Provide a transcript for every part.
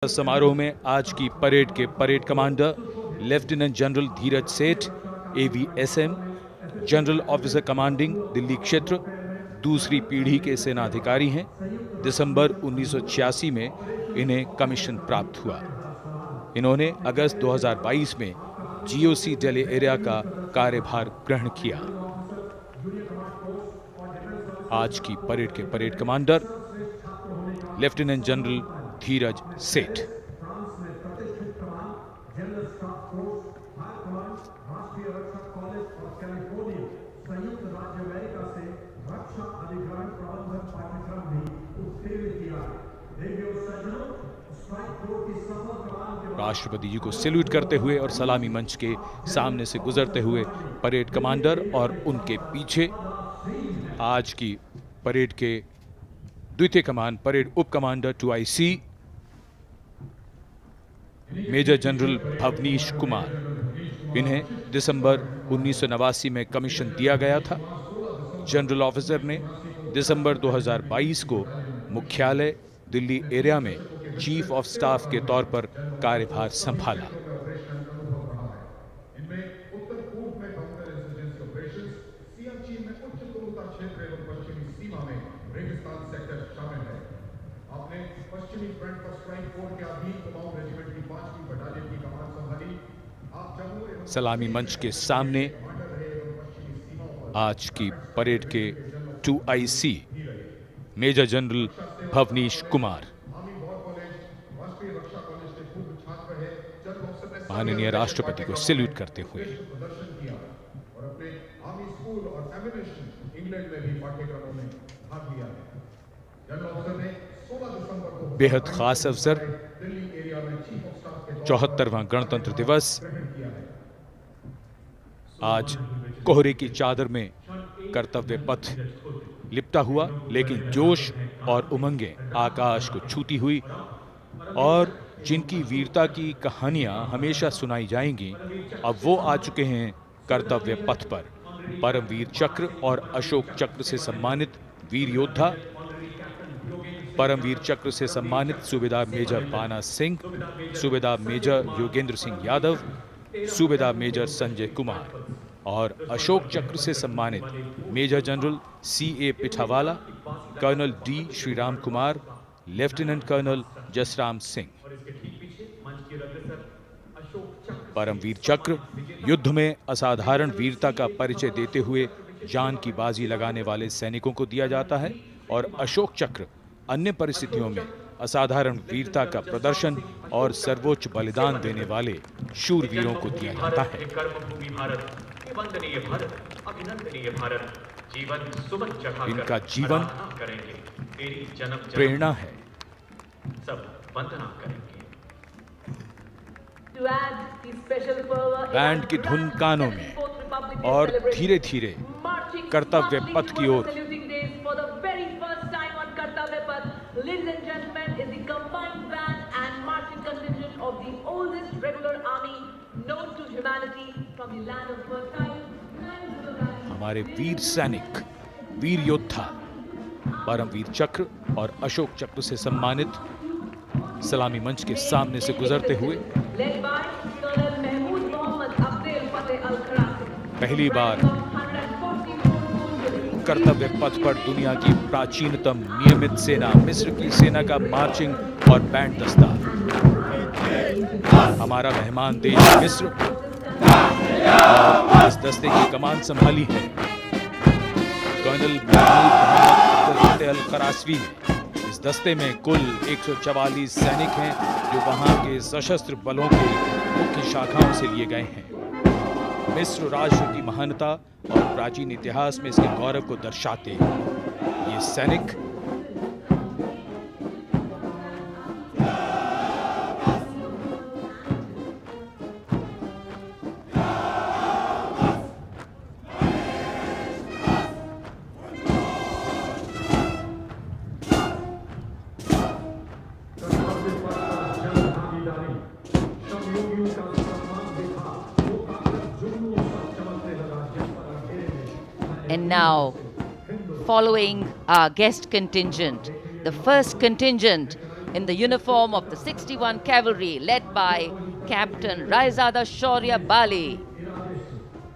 समारोह में आज की परेड के परेड कमांडर लेफ्टिनेंट जनरल धीरज सेठ AVSM, general officer commanding Delhi क्षेत्र, दूसरी पीढ़ी के सेनाधिकारी हैं। दिसंबर 1986 में इन्हें कमीशन प्राप्त हुआ। इन्होंने अगस्त 2022 में GOC दिल्ली एरिया का कार्यभार ग्रहण किया। आज की परेड के परेड कमांडर लेफ्टिनेंट जनरल धीरज सेठ। राष्ट्रपति जी को सैल्यूट करते हुए और सलामी मंच के सामने से गुजरते हुए परेड कमांडर और उनके पीछे आज की परेड के द्वितीय कमान परेड उप commander 2IC major general Bhavnish Kumar. इन्हें दिसंबर 1989 में कमीशन दिया गया था। जनरल ऑफिसर ने दिसंबर 2022 को मुख्यालय दिल्ली एरिया में चीफ ऑफ स्टाफ के तौर पर कार्यभार संभाला। सलामी मंच के सामने आज की परेड के 2IC major general Bhavnish Kumar माननीय राष्ट्रपति को सैल्यूट करते हुए। बेहद खास अवसर 74वां गणतंत्र दिवस। आज कोहरे की चादर में कर्तव्य पथ लिपटा हुआ, लेकिन जोश और उमंगें आकाश को छूती हुई और जिनकी वीरता की कहानियां हमेशा सुनाई जाएंगी, अब वो आ चुके हैं कर्तव्य पथ पर। परमवीर चक्र और अशोक चक्र से सम्मानित वीर योद्धा, परमवीर चक्र से सम्मानित सूबेदार मेजर बाना सिंह, सूबेदार मेजर योगेंद्र सिंह यादव, सूबेदार मेजर संजय कुमार और अशोक चक्र से सम्मानित major general CA Pithawalla, colonel D Sriram Kumar, lieutenant colonel Jasram Singh. Paramvir Chakra युद्ध में असाधारण वीरता का परिचय देते हुए जान की बाजी लगाने वाले सैनिकों को दिया जाता है और अशोक चक्र अन्य परिस्थितियों में असाधारण वीरता का प्रदर्शन और सर्वोच्च बलिदान देने वाले शूरवीरों को दिया जाता है। इनका जीवन प्रेरणा है। बैंड की धुन कानों में और धीरे धीरे कर्तव्य पथ की ओर। Ladies and gentlemen, is the combined band and marching contingent of the oldest regular army known to humanity from the land of fertile. हमारे वीर सैनिक, वीर योद्धा परमवीर चक्र और अशोक चक्र से सम्मानित सलामी मंच के सामने से गुजरते हुए पहली बार कर्तव्य पथ पर दुनिया की प्राचीनतम नियमित सेना मिस्र की सेना का मार्चिंग और बैंड दस्ता। हमारा मेहमान देश मिस्र और इस दस्ते की कमान संभाली है कर्नल महमूद अल करासवी ने। इस दस्ते में कुल 144 सैनिक हैं जो वहां के सशस्त्र बलों के मुख्य शाखाओं से लिए गए हैं। मिस्र राष्ट्र की महानता और प्राचीन इतिहास में इसके गौरव को दर्शाते ये सैनिक And now, following our guest contingent, the first contingent in the uniform of the 61 Cavalry led by Captain Raizada Shaurya Bali,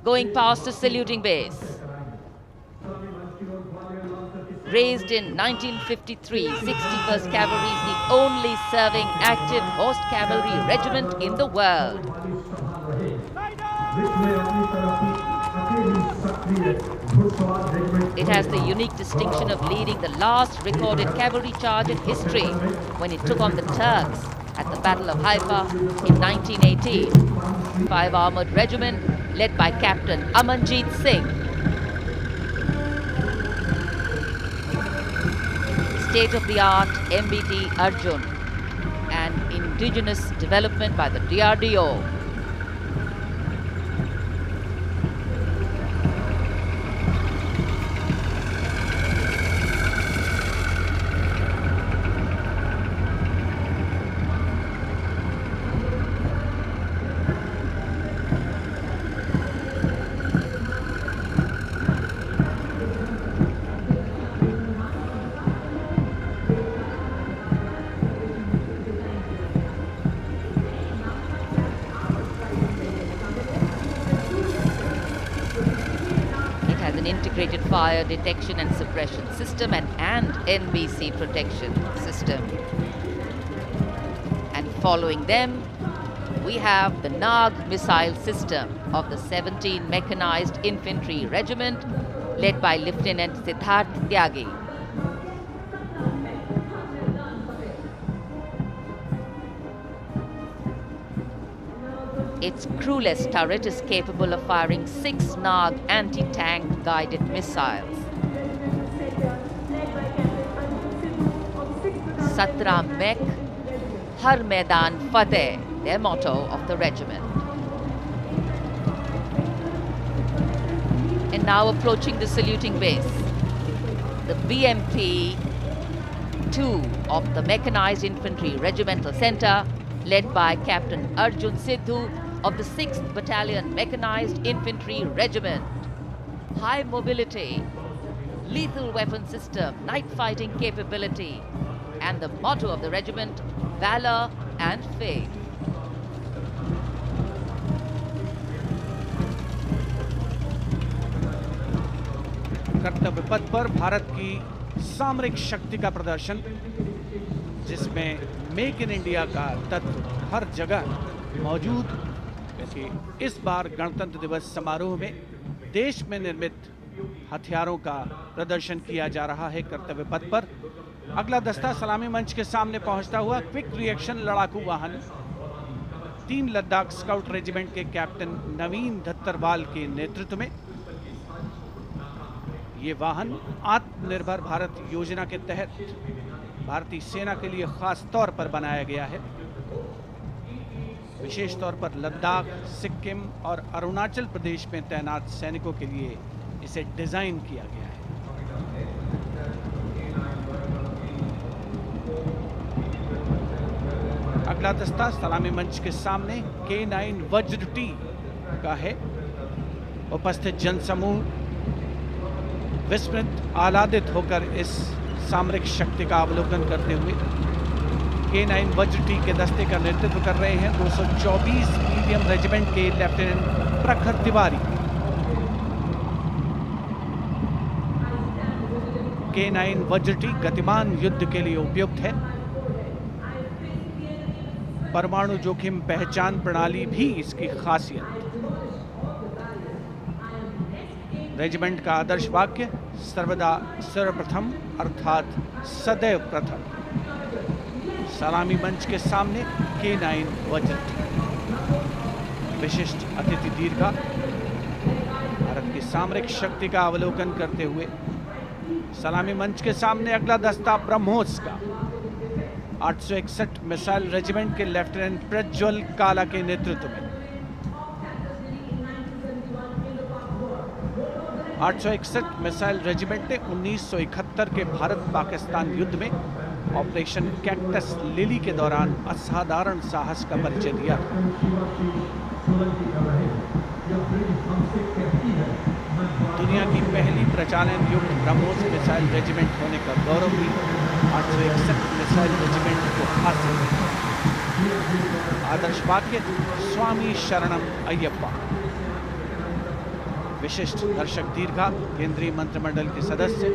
going past the saluting base. Raised in 1953, 61st Cavalry is the only serving active horse cavalry regiment in the world. It has the unique distinction of leading the last recorded cavalry charge in history when it took on the Turks at the Battle of Haifa in 1918. 5 Armoured Regiment led by Captain Amanjeet Singh. State-of-the-art MBT Arjun and indigenous development by the DRDO. An integrated fire detection and suppression system and NBC protection system. And following them, we have the Nag missile system of the 17 Mechanized Infantry Regiment led by Lieutenant Siddharth Tyagi. Its crewless turret is capable of firing 6 Nag anti-tank guided missiles. Satra Mek, Har Maidan Fateh, their motto of the regiment. And now approaching the saluting base, the BMP 2 of the Mechanized Infantry Regimental Center led by Captain Arjun Sidhu of the 6th Battalion Mechanized Infantry Regiment. High mobility, lethal weapon system, night fighting capability, and the motto of the regiment, valor and faith. कर्तव्य पथ पर भारत की सामरिक शक्ति का प्रदर्शन, जिसमें make in India का तत्व हर जगह मौजूद। कि इस बार गणतंत्र दिवस समारोह में देश में निर्मित हथियारों का प्रदर्शन किया जा रहा है कर्तव्य पथ पर। अगला दस्ता सलामी मंच के सामने पहुंचता हुआ क्विक रिएक्शन लड़ाकू वाहन 3 लद्दाख स्काउट रेजिमेंट के कैप्टन नवीन धत्तरवाल के नेतृत्व में। ये वाहन आत्मनिर्भर भारत योजना के तहत भारतीय सेना के लिए खास तौर पर बनाया गया है। विशेष तौर पर लद्दाख, सिक्किम और अरुणाचल प्रदेश में तैनात सैनिकों के लिए इसे डिजाइन किया गया है। अगला दस्ता सलामी मंच के सामने K9 वज्र टी का है। उपस्थित जनसमूह विस्मृत आह्लादित होकर इस सामरिक शक्ति का अवलोकन करते हुए K9 वज्र टी के दस्ते का नेतृत्व कर रहे हैं 224 मीडियम रेजिमेंट के लेफ्टिनेंट प्रखर तिवारी। K9 वज्र टी गतिमान युद्ध के लिए उपयुक्त है। परमाणु जोखिम पहचान प्रणाली भी इसकी खासियत। रेजिमेंट का आदर्श वाक्य सर्वदा सर्वप्रथम अर्थात सदैव प्रथम। सलामी मंच के सामने K9 वज्र टी। विशिष्ट अतिथि दीर्घा भारत की सामरिक शक्ति का अवलोकन करते हुए सलामी मंच के सामने अगला दस्ता ब्रह्मोस का 861 मिसाइल रेजिमेंट के लेफ्टिनेंट प्रज्वल काला के नेतृत्व में। 861 मिसाइल रेजिमेंट ने 1971 के भारत पाकिस्तान युद्ध में ऑपरेशन कैक्टस लिली के दौरान असाधारण साहस का परिचय दिया। दुनिया की पहली प्रचालन युक्त ब्रह्मोस मिसाइल रेजिमेंट होने का गौरव भी 861 मिसाइल रेजिमेंट को हासिल है। आदर्श वाक्य स्वामी शरणम अय्यप्पा। विशिष्ट दर्शक दीर्घा केंद्रीय मंत्रिमंडल के सदस्य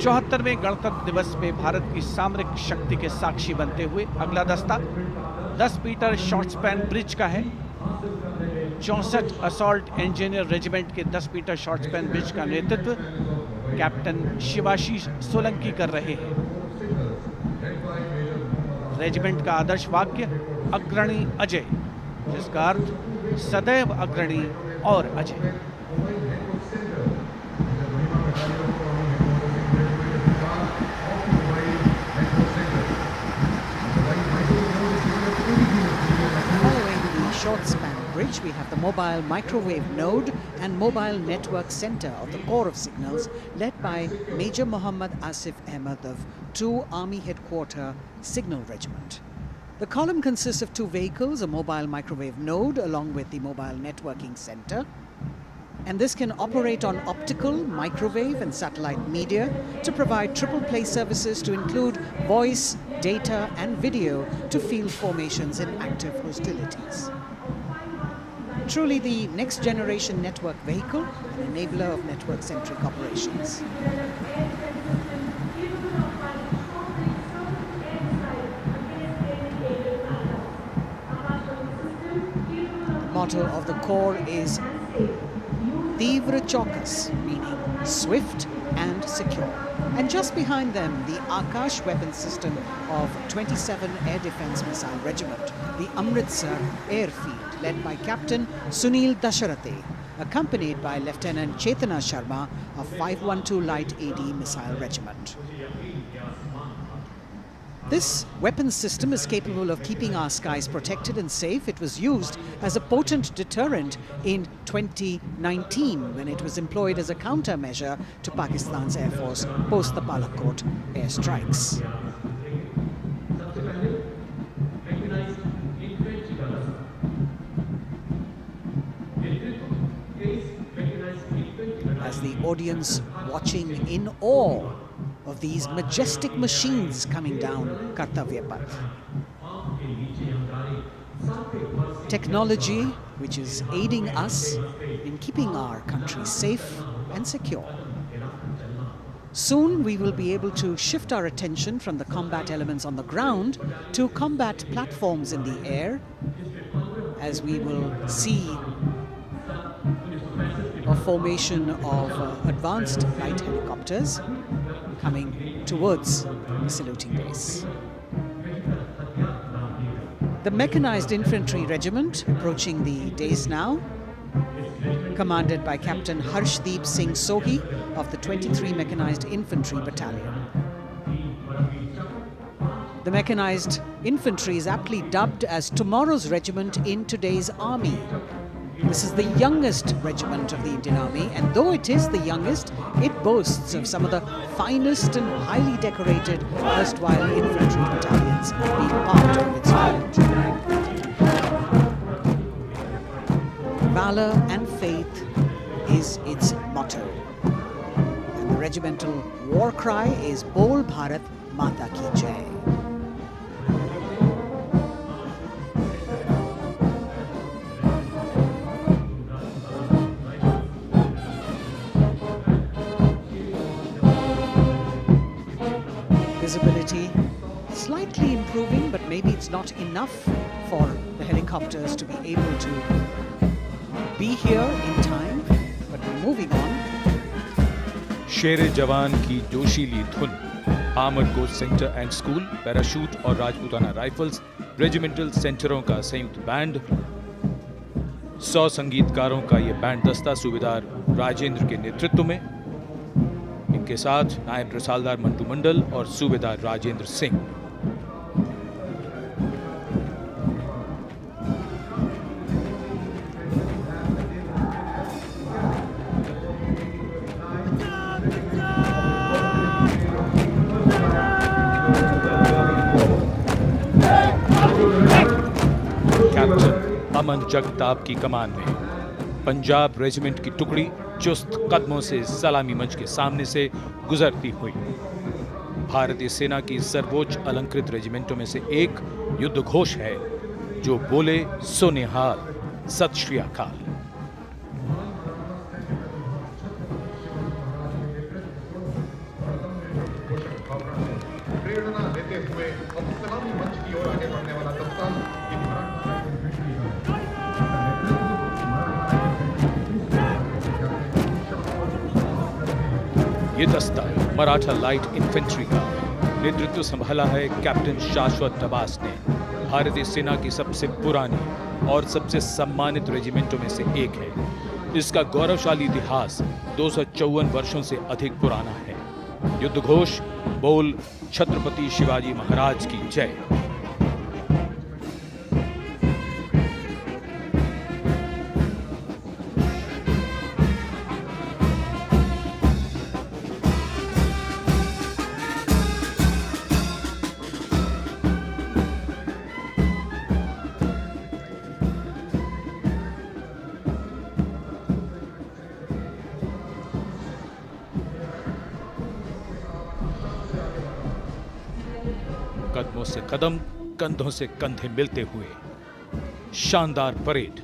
74वें गणतंत्र दिवस में भारत की सामरिक शक्ति के साक्षी बनते हुए अगला दस्ता 10 मीटर शॉर्ट स्पैन ब्रिज का है। 64 असॉल्ट इंजीनियर रेजिमेंट के 10 मीटर शॉर्ट स्पैन ब्रिज का नेतृत्व कैप्टन शिवाशीष सोलंकी कर रहे हैं। रेजिमेंट का आदर्श वाक्य अग्रणी अजय, जिसका अर्थ सदैव अग्रणी और Ajay. Short span bridge, we have the mobile microwave node and mobile network center of the Corps of Signals, led by Major Muhammad Asif Ahmed of 2 Army Headquarter Signal Regiment. The column consists of 2 vehicles, a mobile microwave node along with the mobile networking center. And this can operate on optical, microwave and satellite media to provide triple play services to include voice, data and video to field formations in active hostilities. Truly the next generation network vehicle, an enabler of network-centric operations. Motto of the Corps is Tivra Chaukas, meaning swift and secure. And just behind them, the Akash weapon system of 27 Air Defence Missile Regiment, the Amritsar Airfield, led by Captain Sunil Dasharathe, accompanied by Lieutenant Chetana Sharma of 512 Light AD Missile Regiment. This weapon system is capable of keeping our skies protected and safe. It was used as a potent deterrent in 2019 when it was employed as a countermeasure to Pakistan's Air Force post the Balakot airstrikes. As the audience watching in awe of these majestic machines coming down Kartavya Path. Technology which is aiding us in keeping our country safe and secure. Soon we will be able to shift our attention from the combat elements on the ground to combat platforms in the air, as we will see a formation of advanced light helicopters coming towards the saluting base. The Mechanized Infantry Regiment approaching the dais now, commanded by Captain Harshdeep Singh Sohi of the 23 Mechanized Infantry Battalion. The Mechanized Infantry is aptly dubbed as tomorrow's regiment in today's army. This is the youngest regiment of the Indian Army, and though it is the youngest, it boasts of some of the finest and highly decorated erstwhile infantry battalions being part of its unit. Valor and faith is its motto, and the regimental war cry is Bol Bharat Mata Ki Jai. Visibility slightly improving, but maybe it's not enough for the helicopters to be able to be here in time, but we're moving on. शेरे जवान की जोशीली धुन, armoured course centre and school, parachute और Rajputana rifles, regimental सेंटरों का संयुक्त band, 100 संगीतकारों का ये band दस्ता सूबेदार राजेंद्र के नेतृत्व में, इनके साथ नायब रसालदार मंटू मंडल और सूबेदार राजेंद्र सिंह। कैप्टन अमन जगताप की कमान में पंजाब रेजिमेंट की टुकड़ी चुस्त कदमों से सलामी मंच के सामने से गुजरती हुई। भारतीय सेना की सर्वोच्च अलंकृत रेजिमेंटों में से एक युद्ध घोष है जो बोले सो निहाल, सत श्री अकाल। प्रेरणा देते हुए अब सलामी मंच की ओर आगे बढ़ने वाला कप्तान ये दस्ता मराठा लाइट इन्फेंट्री का नेतृत्व संभाला है कैप्टन शाश्वत डबास ने। भारतीय सेना की सबसे पुरानी और सबसे सम्मानित रेजिमेंटों में से एक है। इसका गौरवशाली इतिहास 254 वर्षों से अधिक पुराना है। युद्ध घोष बोल छत्रपति शिवाजी महाराज की जय। कदमों से कदम, कंधों से कंधे मिलते हुए शानदार परेड।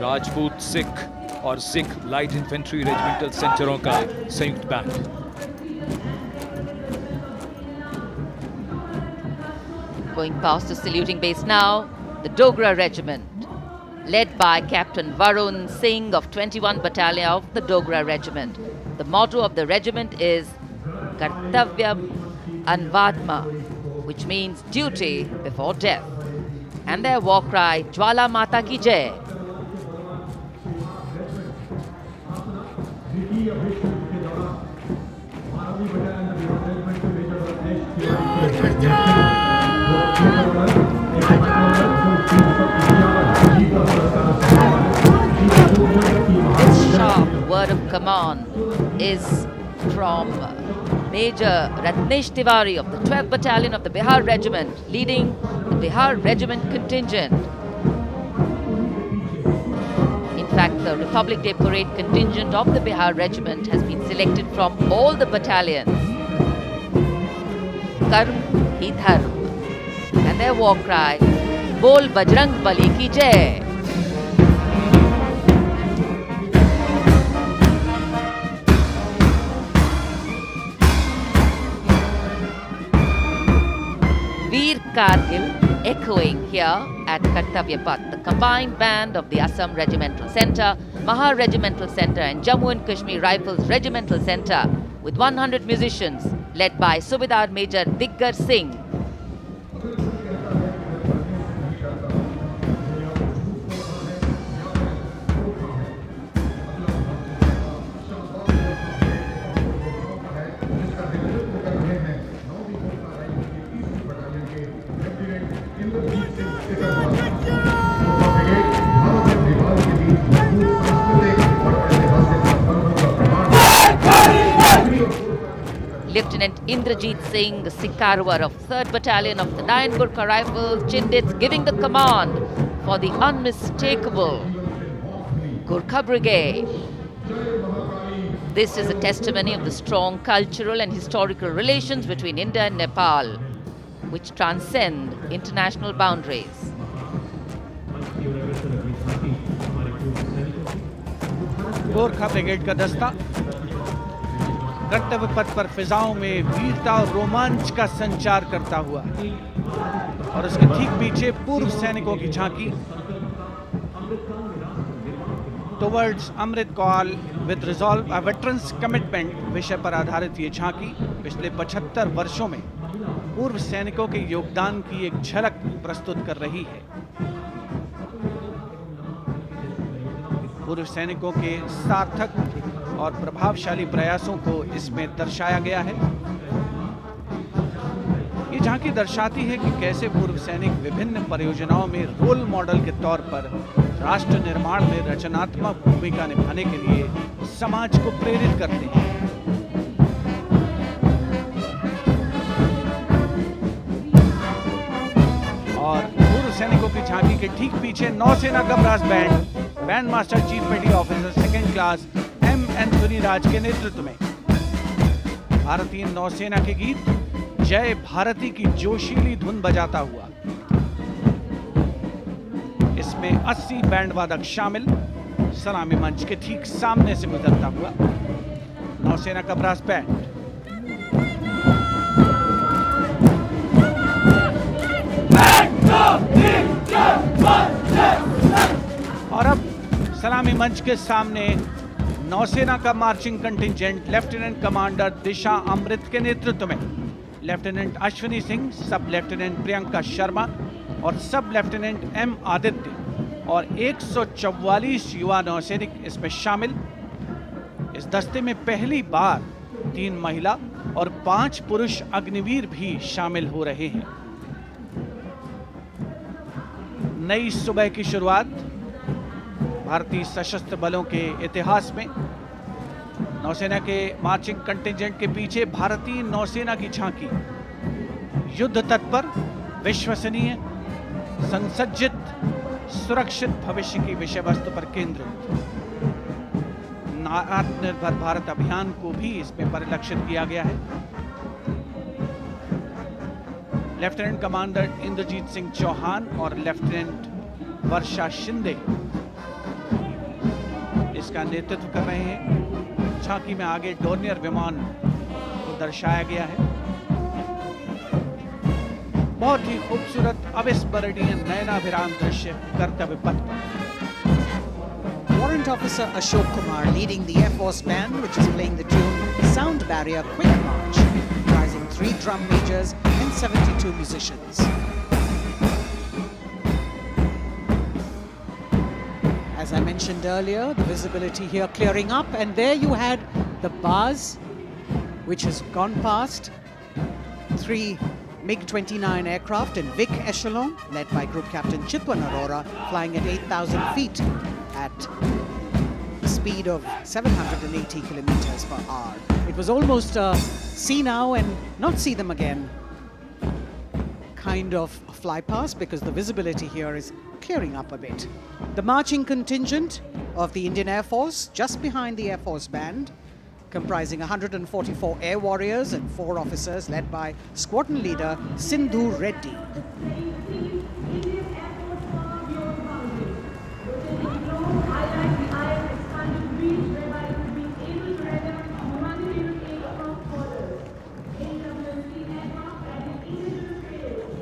राजपूत सिख और सिख लाइट इन्फेंट्री रेजिमेंटल सेंटरों का संयुक्त band. Going past the saluting base now, the Dogra Regiment, led by Captain Varun Singh of 21 Battalion of the Dogra Regiment. The motto of the regiment is Kartavyam Anvadma, which means duty before death. And their war cry, Jwala Mata Ki Jai. This sharp word of command is from Major Ratnesh Tiwari of the 12th Battalion of the Bihar Regiment, leading the Bihar Regiment contingent. In fact, the Republic Day Parade contingent of the Bihar Regiment has been selected from all the battalions. Karm hi dharm. And their war cry, Bol Bajrang Bali ki Jai. Veer Kargil echoing here at Kartavya Path, the combined band of the Assam Regimental Centre, Mahar Regimental Centre and Jammu and Kashmir Rifles Regimental Centre with 100 musicians led by Subedar Major Diggar Singh. Lieutenant Indrajit Singh Sikarwar of 3rd Battalion of the 9 Gurkha Rifles, Chindits, giving the command for the unmistakable Gurkha Brigade. This is a testimony of the strong cultural and historical relations between India and Nepal, which transcend international boundaries. Gorkha brigade का दस्ता कर्तव्य पथ पर फिजाओं में वीरता और रोमांच का संचार करता हुआ और उसके ठीक पीछे पूर्व सैनिकों की झांकी towards Amrit Kaal with resolve a veteran's commitment विषय पर आधारित ये झांकी पिछले 75 वर्षों में पूर्व सैनिकों के योगदान की एक झलक प्रस्तुत कर रही है। पूर्व सैनिकों के सार्थक और प्रभावशाली प्रयासों को इसमें दर्शाया गया है। ये झांकी दर्शाती है कि कैसे पूर्व सैनिक विभिन्न परियोजनाओं में रोल मॉडल के तौर पर राष्ट्र निर्माण में रचनात्मक भूमिका निभाने के लिए समाज को प्रेरित करते हैं। सैनिकों की झांकी के ठीक पीछे नौसेना का brass band master chief petty officer second class M Anthony Raj के नेतृत्व में भारतीय नौसेना के गीत जय भारती की जोशीली धुन बजाता हुआ। इसमें 80 बैंड वादक शामिल। सलामी मंच के ठीक सामने से गुजरता हुआ नौसेना का ब्रास बैंड। और अब सलामी मंच के सामने नौसेना का मार्चिंग कंटिंजेंट लेफ्टिनेंट कमांडर दिशा अमृत के नेतृत्व में लेफ्टिनेंट अश्विनी सिंह, सब लेफ्टिनेंट प्रियंका शर्मा और सब लेफ्टिनेंट एम आदित्य और 144 युवा नौसैनिक इसमें शामिल। इस दस्ते में पहली बार 3 महिला और 5 पुरुष अग्निवीर भी शामिल हो रहे हैं। नई सुबह की शुरुआत भारतीय सशस्त्र बलों के इतिहास में। नौसेना के मार्चिंग कंटिंजेंट के पीछे भारतीय नौसेना की झांकी युद्ध तत्पर, विश्वसनीय, संसज्जित, सुरक्षित भविष्य की विषय वस्तु पर केंद्रित आत्मनिर्भर भारत अभियान को भी इसमें परिलक्षित किया गया है। लेफ्टिनेंट कमांडर इंद्रजीत सिंह चौहान और लेफ्टिनेंट वर्षा शिंदे इसका नेतृत्व कर रहे हैं। झांकी में आगे डोर्नियर विमान को दर्शाया गया है। बहुत ही खूबसूरत अविस्मरणीय नयनाभिराम दृश्य कर्तव्य पथ पर। Warrant Officer Ashok Kumar leading the Air Force Band, which is playing the tune Sound Barrier Quick March, comprising 3 drum majors and 72 musicians. As I mentioned earlier, the visibility here clearing up, and there you had the bars, which has gone past 3 MiG-29 aircraft in Vic Echelon, led by Group Captain Chitwan Arora, flying at 8,000 feet at a speed of 780 kilometers per hour. It was almost a see now and not see them again kind of fly past, because the visibility here is clearing up a bit. The marching contingent of the Indian Air Force, just behind the Air Force Band, comprising 144 air warriors and 4 officers, led by squadron leader Sindhu Reddy.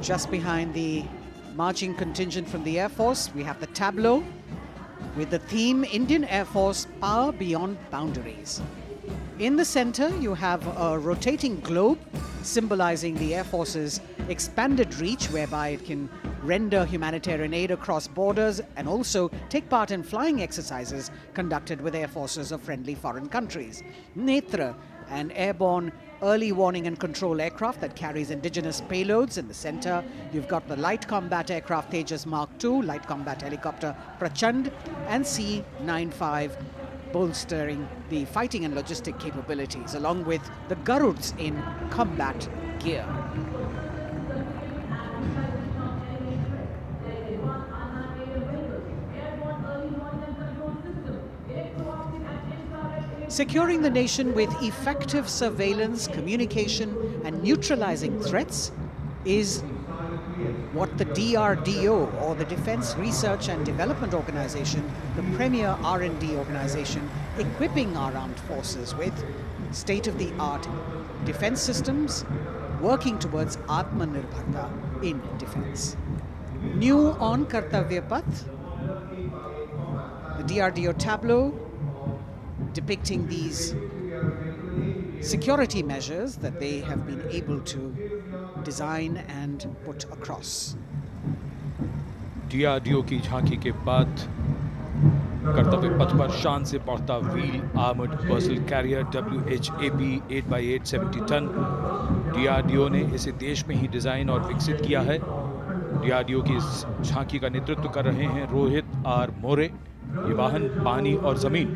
Just behind the marching contingent from the Air Force, we have the tableau with the theme Indian Air Force Power Beyond Boundaries. In the center, you have a rotating globe symbolizing the Air Force's expanded reach, whereby it can render humanitarian aid across borders and also take part in flying exercises conducted with air forces of friendly foreign countries. Netra, an airborne early warning and control aircraft that carries indigenous payloads in the center. You've got the light combat aircraft Tejas Mark II, light combat helicopter Prachand, and C-95 bolstering the fighting and logistic capabilities, along with the Garuds in combat gear. Securing the nation with effective surveillance, communication, and neutralizing threats is what the DRDO, or the Defense Research and Development Organization, the premier R&D organization, equipping our armed forces with state-of-the-art defense systems, working towards Atmanirbharta in defense. New on Kartavya Path, the DRDO tableau depicting these security measures that they have been able to design and put across. DRDO की झांकी के बाद कर्तव्य पथ पर शान से पहुंचता wheel armoured personnel carrier WHAP 8x8 70 ton. DRDO ने इसे देश में ही डिजाइन और विकसित किया है। DRDO की इस झांकी का नेतृत्व कर रहे हैं रोहित आर मोरे। ये वाहन पानी और जमीन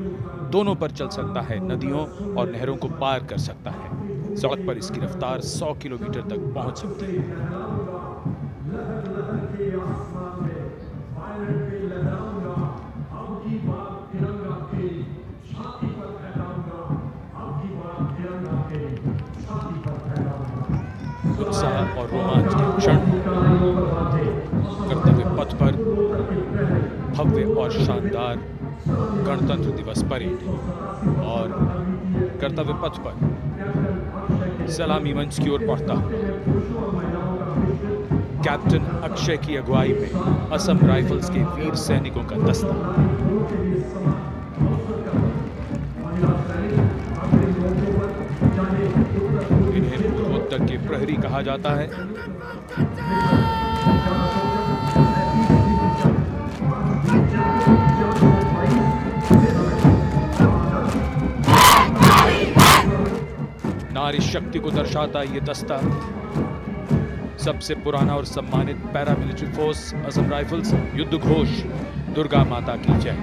दोनों पर चल सकता है, नदियों और नहरों को पार कर सकता है। सड़क पर इसकी रफ्तार 100 किलोमीटर तक पहुंच सकती है। पर भव्य और शानदार गणतंत्र दिवस परेड और कर्तव्य पथ पर सलामी मंच की ओर बढ़ता कैप्टन अक्षय की अगुवाई में असम राइफल्स के वीर सैनिकों का दस्ता। इन्हें पूर्वोत्तर के प्रहरी कहा जाता है। नारी शक्ति को दर्शाता ये दस्ता सबसे पुराना और सम्मानित पैरामिलिट्री फोर्स असम राइफल्स युद्ध घोष दुर्गा माता की जय।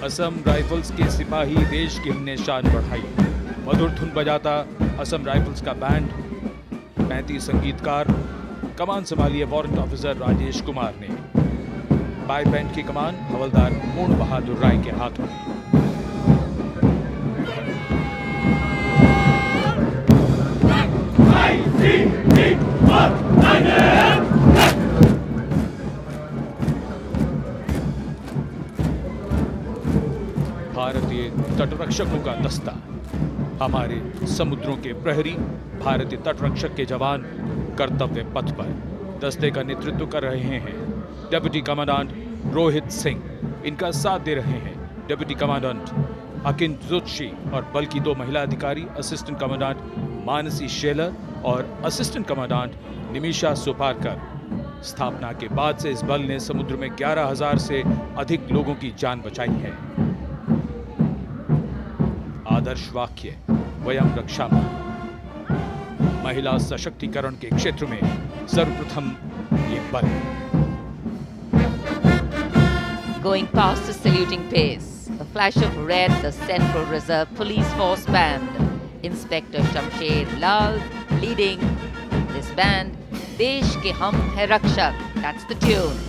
असम राइफल्स के सिपाही देश की हमने शान बढ़ाई। मधुर धुन बजाता असम राइफल्स का बैंड, 35 संगीतकार, कमान संभाली वारंट ऑफिसर राजेश कुमार ने। बाय बैंड की कमान हवलदार पूर्ण बहादुर राय के हाथों में। भारतीय तटरक्षकों का दस्ता, हमारे समुद्रों के प्रहरी, भारतीय तटरक्षक के जवान कर्तव्य पथ पर। दस्ते का नेतृत्व कर रहे हैं डेप्यूटी कमांडेंट रोहित सिंह। इनका साथ दे रहे हैं डेप्यूटी कमांडेंट अकिन जोशी और बल की 2 महिला अधिकारी, असिस्टेंट कमांडेंट मानसी शेलर और असिस्टेंट कमांडेंट निमिषा सुपारकर। स्थापना के बाद से इस बल ने समुद्र में 11,000 से अधिक लोगों की जान बचाई है। आदर्श वाक्य वयम रक्षामः। महिला सशक्तिकरण के क्षेत्र में सर्वप्रथम ये बल। Going past the saluting pace, a flash of red, the Central Reserve Police Force Band. Inspector Shamsher Lal leading this band. Desh ke hum hai rakshak. That's the tune.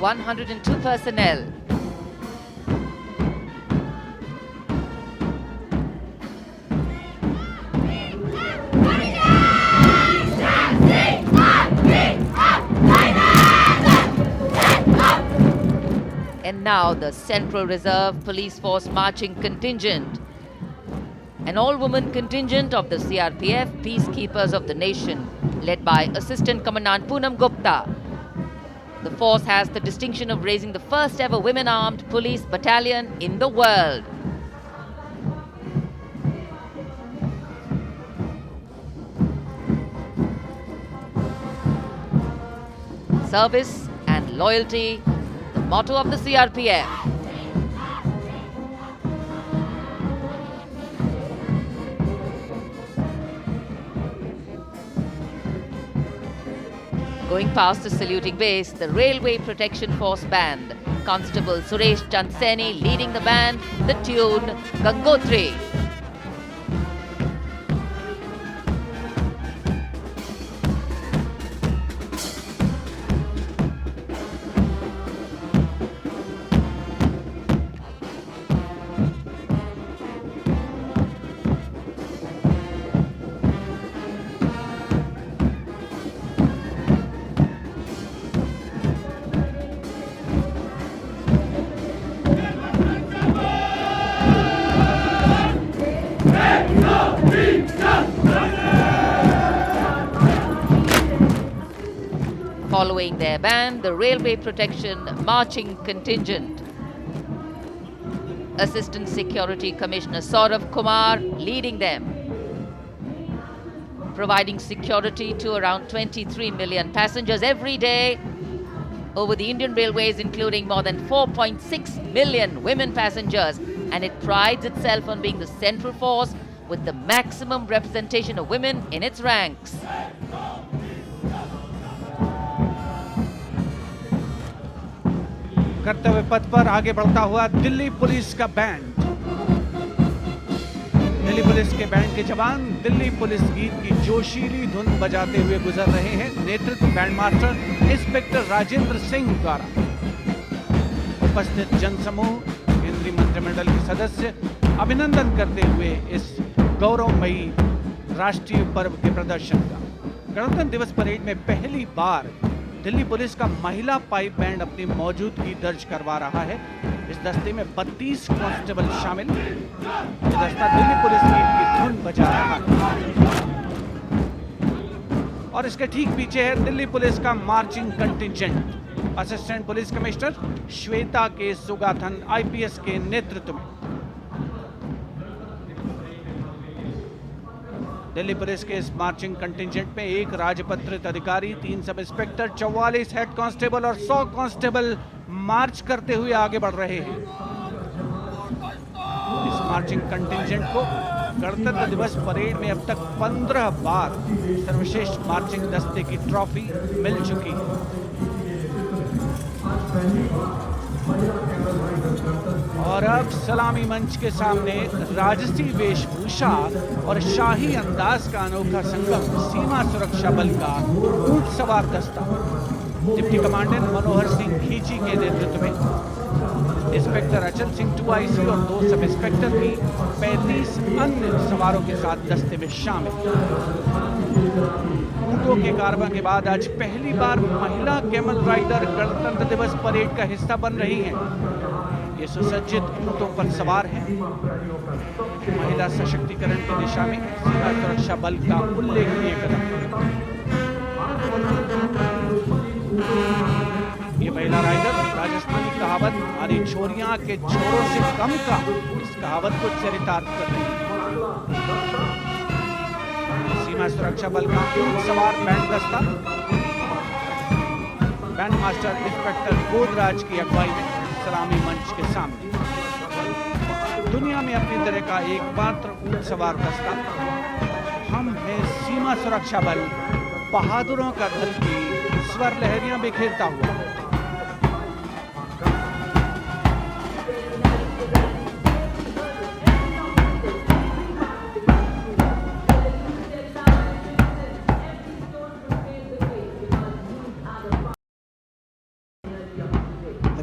(102 personnel). And now the Central Reserve Police Force marching contingent, an all-woman contingent of the CRPF, Peacekeepers of the Nation, led by Assistant Commandant Poonam Gupta. The force has the distinction of raising the first ever women-armed police battalion in the world. Service and loyalty, the motto of the CRPF. Going past the saluting base, the Railway Protection Force Band. Constable Suresh Chandseni leading the band, the tune Gangotri. Following their band, the Railway Protection Marching Contingent. Assistant Security Commissioner Saurav Kumar leading them, providing security to around 23 million passengers every day over the Indian Railways, including more than 4.6 million women passengers, and it prides itself on being the central force with the maximum representation of women in its ranks. कर्तव्य पथ पर आगे बढ़ता हुआ Delhi police का band. Delhi police के band के जवान दिल्ली पुलिस गीत की जोशीली धुन बजाते हुए गुजर रहे हैं। नेतृत्व band master inspector Rajendra Singh द्वारा। उपस्थित जनसमूह, केंद्रीय मंत्रिमंडल के सदस्य अभिनंदन करते हुए इस गौरवमयी राष्ट्रीय पर्व के प्रदर्शन का। गणतंत्र दिवस परेड में पहली बार दिल्ली पुलिस का महिला पाइप बैंड अपनी मौजूदगी दर्ज करवा रहा है। इस दस्ते में 32 कांस्टेबल शामिल। ये दस्ता दिल्ली पुलिस की धुन बजा रहा है और इसके ठीक पीछे है दिल्ली पुलिस का marching contingent. Assistant police commissioner Shweta के सुगाथन आईपीएस के नेतृत्व में दिल्ली पुलिस के इस मार्चिंग कंटिजेंट में एक राजपत्रित अधिकारी, 3 सब इंस्पेक्टर, 44 हेड कांस्टेबल और 100 कांस्टेबल मार्च करते हुए आगे बढ़ रहे हैं। इस मार्चिंग कंटिजेंट को गणतंत्र दिवस परेड में अब तक 15 बार सर्वश्रेष्ठ मार्चिंग दस्ते की ट्रॉफी मिल चुकी है। और अब सलामी मंच के सामने राजसी वेशभूषा और शाही अंदाज का अनोखा संगम सीमा सुरक्षा बल का ऊंट सवार दस्ता डिप्टी कमांडेंट मनोहर सिंह खींची के नेतृत्व में इंस्पेक्टर अचल सिंह 2IC और 2 सब इंस्पेक्टर भी 35 अन्य सवारों के साथ दस्ते में शामिल। ऊंटों के कारवां के बाद आज पहली बार महिला कैमल राइडर गणतंत्र दिवस परेड का हिस्सा बन रही हैं। ये सुसज्जित ऊंटों पर सवार हैं। महिला सशक्तिकरण की दिशा में सीमा सुरक्षा बल का उल्लेखनीय कदम। ये महिला राइडर राजस्थानी कहावत हमारी छोरियां के छोरों से कम का, इस कहावत को चरितार्थ कर रही है। सीमा सुरक्षा बल का ऊंट सवार बैंड दस्ता बैंड मास्टर इंस्पेक्टर गोदराज की अगुवाई में सलामी मंच के सामने। दुनिया में अपनी तरह का एकमात्र ऊंट सवार दस्ता हम हैं सीमा सुरक्षा बल, बहादुरों का दल की स्वर लहरियां बिखेरता हुआ।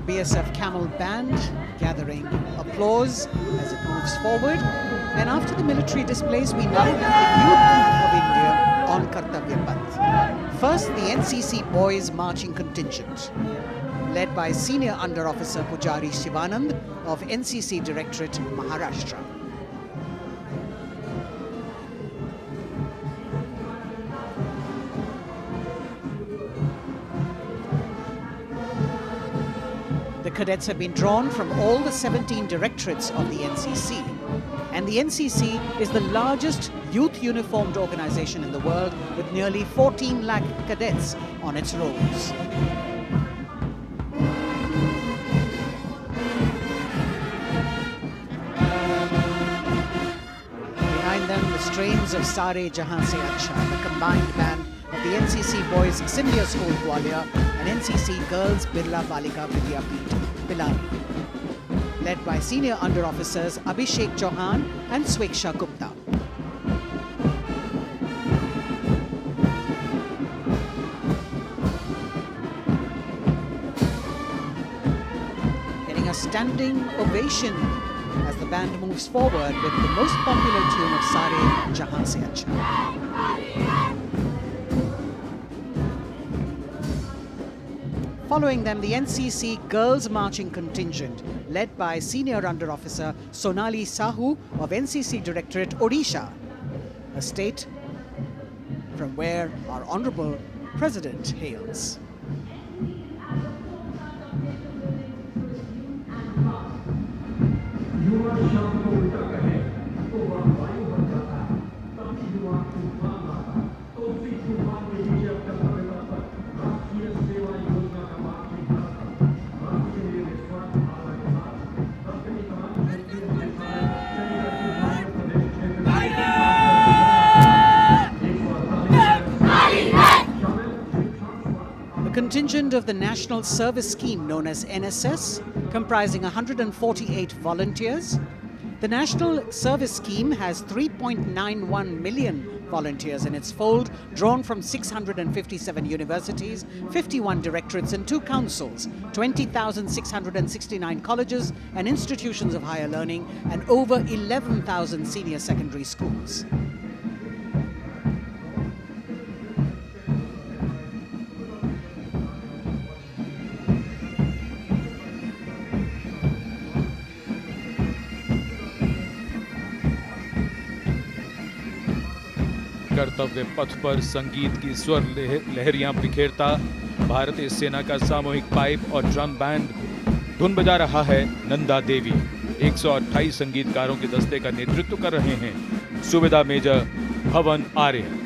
BSF Camel Band gathering applause as it moves forward. And after the military displays, we now have the youth of India on Kartavya Path. First, the NCC Boys Marching Contingent, led by Senior Under Officer Pujari Shivanand of NCC Directorate, Maharashtra. The cadets have been drawn from all the 17 directorates of the NCC. And the NCC is the largest youth uniformed organization in the world with nearly 14 lakh cadets on its rolls. Behind them, the strains of Sare Jahan Se Acha, the combined band of the NCC Boys Senior School Gwalior and NCC Girls Birla Balika Vidyapeeth Pilani, led by Senior Under Officers Abhishek Chauhan and Sweksha Gupta. Getting a standing ovation as the band moves forward with the most popular tune of Sare Jahan Se Acha. Following them, the NCC Girls Marching Contingent, led by Senior Under Officer Sonali Sahu of NCC Directorate, Odisha, a state from where our Honorable President hails. end of the National Service Scheme known as NSS, comprising 148 volunteers. The National Service Scheme has 3.91 million volunteers in its fold, drawn from 657 universities, 51 directorates and 2 councils, 20,669 colleges and institutions of higher learning, and over 11,000 senior secondary schools. कर्तव्य पथ पर संगीत की स्वर लहरियां बिखेरता भारतीय सेना का सामूहिक पाइप और ड्रम बैंड धुन बजा रहा है नंदा देवी। 128 संगीतकारों के दस्ते का नेतृत्व कर रहे हैं सुबेदार मेजर भवन आर्य।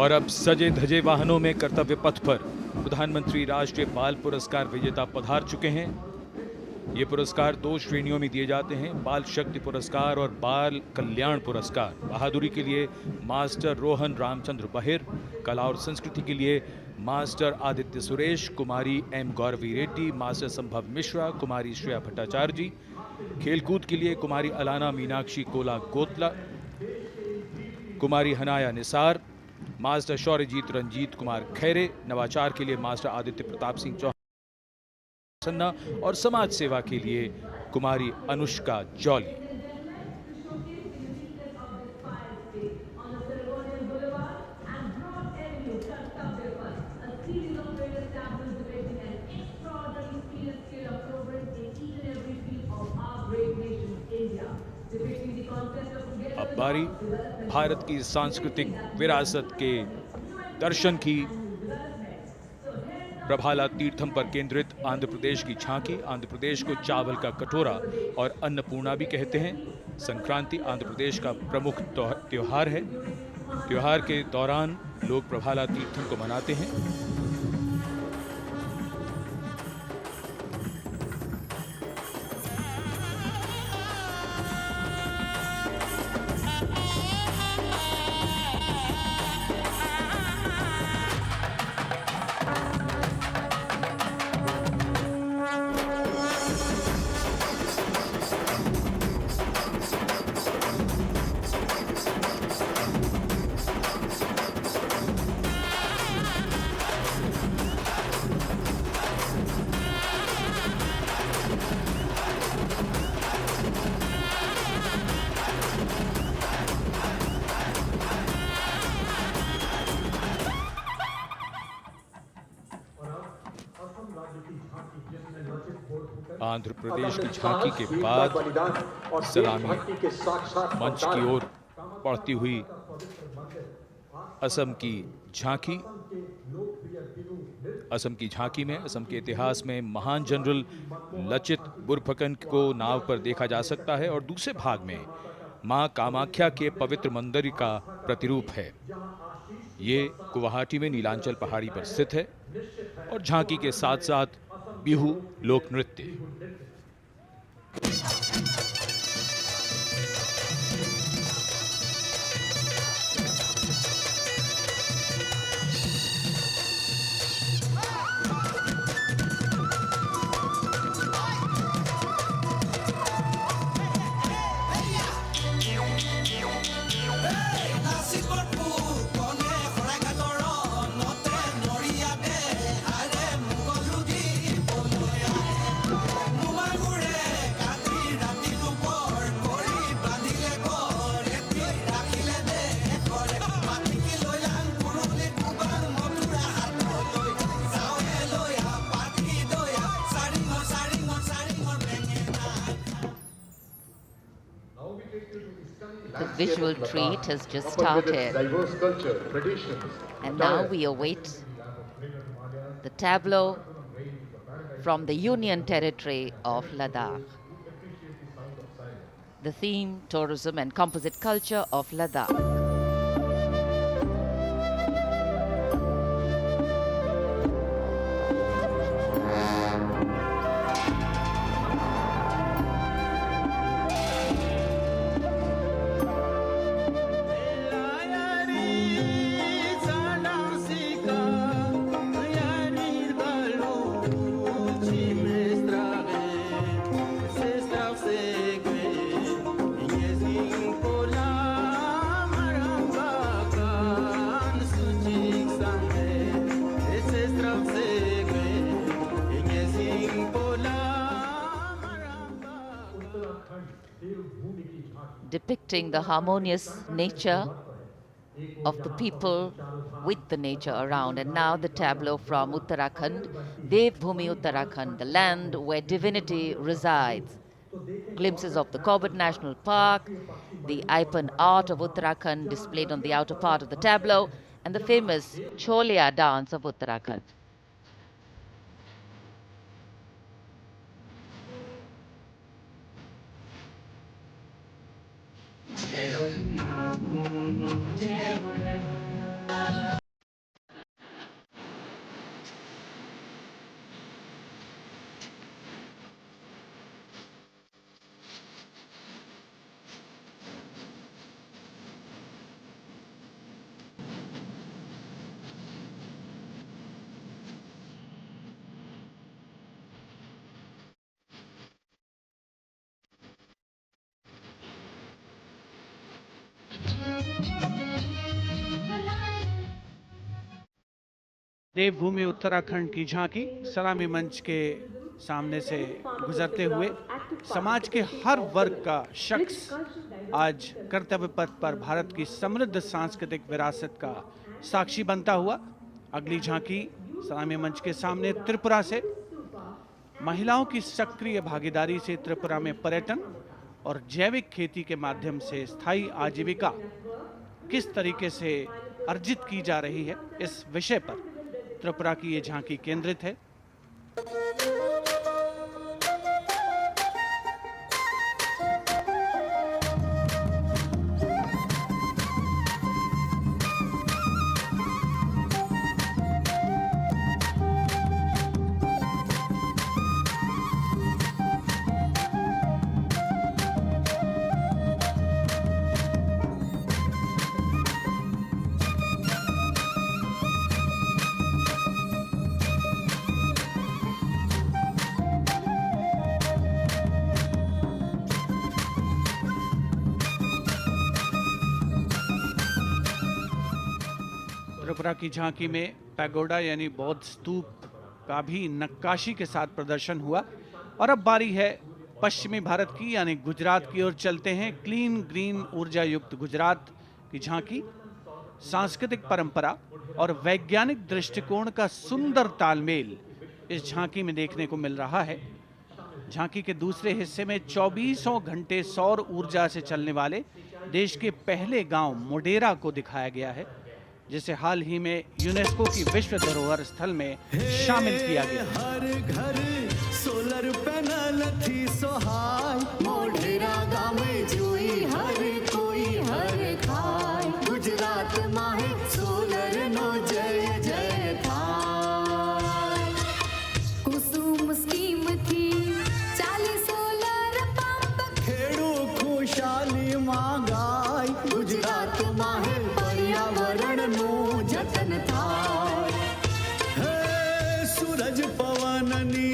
और अब सजे धजे वाहनों में कर्तव्य पथ पर प्रधानमंत्री राष्ट्रीय बाल पुरस्कार विजेता पधार चुके हैं। ये पुरस्कार 2 श्रेणियों में दिए जाते हैं, बाल शक्ति पुरस्कार और बाल कल्याण पुरस्कार। बहादुरी के लिए मास्टर रोहन रामचंद्र बहिर, कला और संस्कृति के लिए मास्टर आदित्य सुरेश, कुमारी एम गौरवी रेड्डी, मास्टर संभव मिश्रा, कुमारी श्रेया भट्टाचार्य जी, खेलकूद के लिए कुमारी अलाना मीनाक्षी कोला गोतला, कुमारी हनाया निसार, मास्टर शौर्यजीत रंजीत कुमार खैरे, नवाचार के लिए मास्टर आदित्य प्रताप सिंह चौहान और समाज सेवा के लिए कुमारी अनुष्का जौली। अब बारी भारत की सांस्कृतिक विरासत के दर्शन की। प्रभाला तीर्थम पर केंद्रित आंध्र प्रदेश की झांकी। आंध्र प्रदेश को चावल का कटोरा और अन्नपूर्णा भी कहते हैं। संक्रांति आंध्र प्रदेश का प्रमुख त्योहार है। त्योहार के दौरान लोग प्रभाला तीर्थम को मनाते हैं। आंध्र प्रदेश की झांकी के बाद सलामी मंच की ओर बढ़ती हुई असम की झांकी। असम की झांकी में असम के इतिहास में महान जनरल लचित बुरफकन को नाव पर देखा जा सकता है और दूसरे भाग में मां कामाख्या के पवित्र मंदिर का प्रतिरूप है। ये गुवाहाटी में नीलांचल पहाड़ी पर स्थित है और झांकी के साथ साथ बिहू लोक नृत्य। The visual treat has just started, diverse culture, traditions, and now we await the tableau from the Union Territory of Ladakh. The theme, tourism and composite culture of Ladakh. Depicting the harmonious nature of the people with the nature around. And now the tableau from Uttarakhand, Devbhoomi Uttarakhand, the land where divinity resides. Glimpses of the Corbett National Park, the Ipan art of Uttarakhand displayed on the outer part of the tableau, and the famous Cholia dance of Uttarakhand. देवभूमि उत्तराखंड की झांकी सलामी मंच के सामने से गुजरते हुए समाज के हर वर्ग का शख्स आज कर्तव्य पथ पर भारत की समृद्ध सांस्कृतिक विरासत का साक्षी बनता हुआ। अगली झांकी सलामी मंच के सामने त्रिपुरा से महिलाओं की सक्रिय भागीदारी से त्रिपुरा में पर्यटन और जैविक खेती के माध्यम से स्थायी आजीविका किस तरीके से अर्जित की जा रही है, इस विषय पर त्रिपुरा की ये झांकी केंद्रित है। त्रिपुरा की झांकी में पैगोडा यानी बौद्ध स्तूप का भी नक्काशी के साथ प्रदर्शन हुआ। और अब बारी है पश्चिमी भारत की यानी गुजरात की ओर चलते हैं। क्लीन ग्रीन ऊर्जा युक्त गुजरात की झांकी सांस्कृतिक परंपरा और वैज्ञानिक दृष्टिकोण का सुंदर तालमेल इस झांकी में देखने को मिल रहा है। झांकी के दूसरे हिस्से में 24 घंटे सौर ऊर्जा से चलने वाले देश के पहले गांव मोडेरा को दिखाया गया है, जिसे हाल ही में यूनेस्को की विश्व धरोहर स्थल में शामिल किया गया। हर घर सोलर पैनल थी सोहाय, मोढेरा गाँव में जोई हर कोई हर खाय, गुजरात माहे सोलर नो जय जय थाय। कुसुम स्कीम थी 40 सोलर पंप, खेड़ू खुशाली मांगाय, गुजरात माहे पर्यावरण नु जतन थाय। हे सूरज पवननी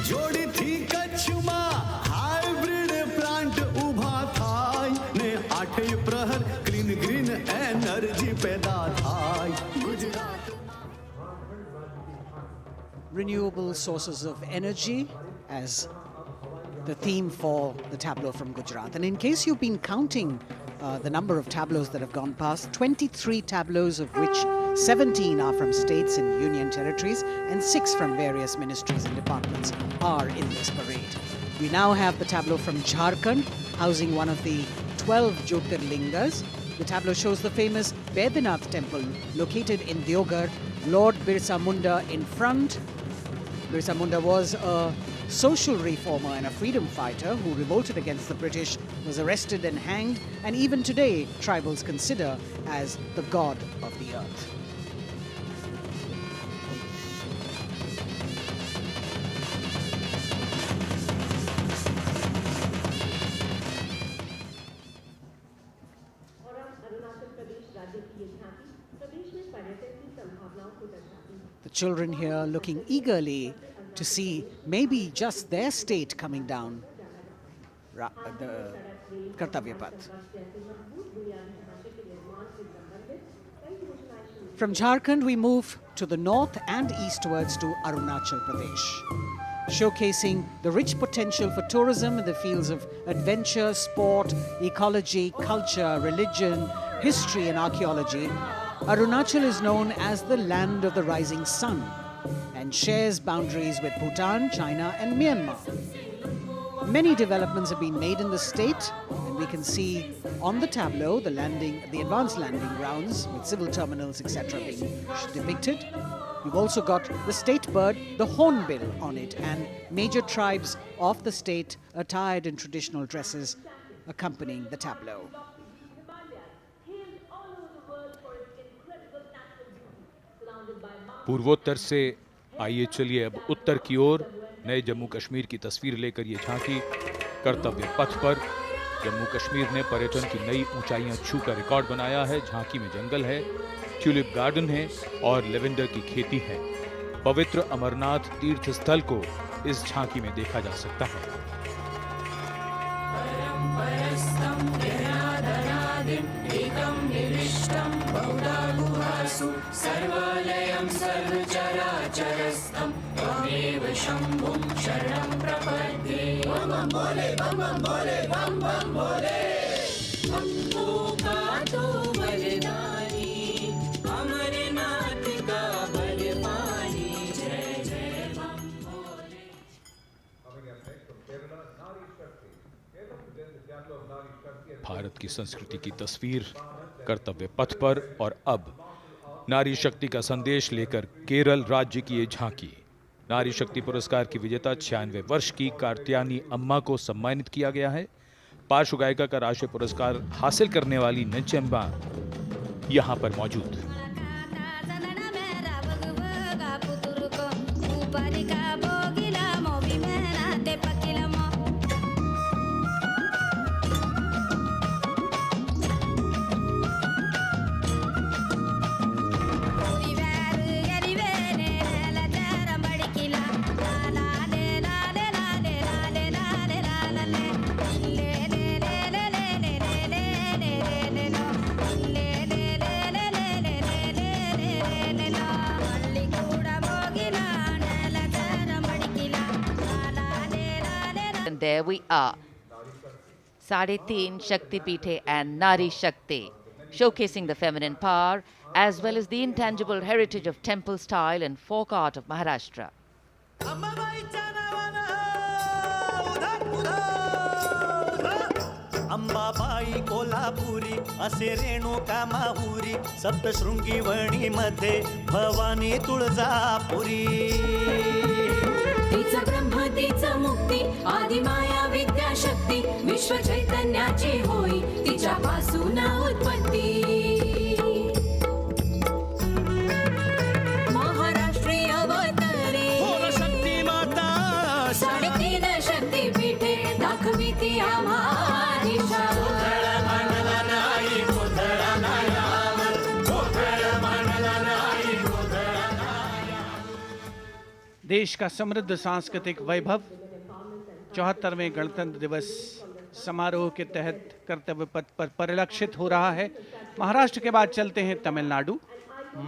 जोड़ी थी कच्छ में, हाइब्रिड प्लांट उभा थाय ने 8 प्रहर क्लीन ग्रीन एनर्जी पैदा थाय। Gujarat Renewable sources of energy as the theme for the tableau from Gujarat. And in case you've been counting the number of tableaus that have gone past, 23 tableaus, of which 17 are from states and union territories and 6 from various ministries and departments are in this parade. We now have the tableau from Jharkhand, housing one of the 12 Jyotirlingas. The tableau shows the famous Baidyanath temple located in Deoghar, Lord Birsa Munda in front. Birsa Munda was a social reformer and a freedom fighter who revolted against the British, was arrested and hanged, and even today tribals consider as the god of the earth. The children here looking eagerly to see maybe just their state coming down the Kartavya Path. From Jharkhand, we move to the north and eastwards to Arunachal Pradesh, showcasing the rich potential for tourism in the fields of adventure, sport, ecology, culture, religion, history and archaeology. Arunachal is known as the land of the rising sun and shares boundaries with Bhutan, China and Myanmar. Many developments have been made in the state, and we can see on the tableau the advanced landing grounds with civil terminals, etc. being depicted. We've also got the state bird, the hornbill, on it, and major tribes of the state attired in traditional dresses accompanying the tableau. पूर्वोत्तर से आइए चलिए अब उत्तर की ओर नए जम्मू कश्मीर की तस्वीर लेकर ये झांकी कर्तव्य पथ पर। जम्मू कश्मीर ने पर्यटन की नई ऊंचाइयां छूकर रिकॉर्ड बनाया है। झांकी में जंगल है, ट्यूलिप गार्डन है और लेवेंडर की खेती है। पवित्र अमरनाथ तीर्थ स्थल को इस झांकी में देखा जा सकता है। सर्वालयं सर्वचराचरस्थं त्वमेव शम्भुं शरणं प्रपद्ये। बम बम भोले, बम बम भोले, बम बम भोले। भक्तों का तो वरदानी, अमरनाथ का बलवानी, जय जय बम भोले। भारत की संस्कृति की तस्वीर कर्तव्य पथ पर, और अब नारी शक्ति का संदेश लेकर केरल राज्य की ये झांकी। नारी शक्ति पुरस्कार की विजेता 96 वर्ष की कार्त्यानी अम्मा को सम्मानित किया गया है। पार्श्व गायिका का राष्ट्रीय पुरस्कार हासिल करने वाली नंचम्मा यहां पर मौजूद। And there we are, Sade Teen Shakti Pithe and Nari Shakti, showcasing the feminine power as well as the intangible heritage of temple style and folk art of Maharashtra. Ambabai Kolhapuri असे रेणुका माहुरी सप्तशृंगी वणी मध्ये भवानी तुळजापुरी तिचा ब्रह्म तिचा मुक्ती आदिमाया विद्याशक्ती विश्व चैतन्याची होई तिच्यापासून उत्पत्ती महाराष्ट्रीय अवतरी शक्ती माता 3.5 शक्तीपीठे दाखविती आम्हा देश का समृद्ध सांस्कृतिक वैभव 74वें गणतंत्र दिवस समारोह के तहत कर्तव्य पथ पर परिलक्षित हो रहा है। महाराष्ट्र के बाद चलते हैं तमिलनाडु।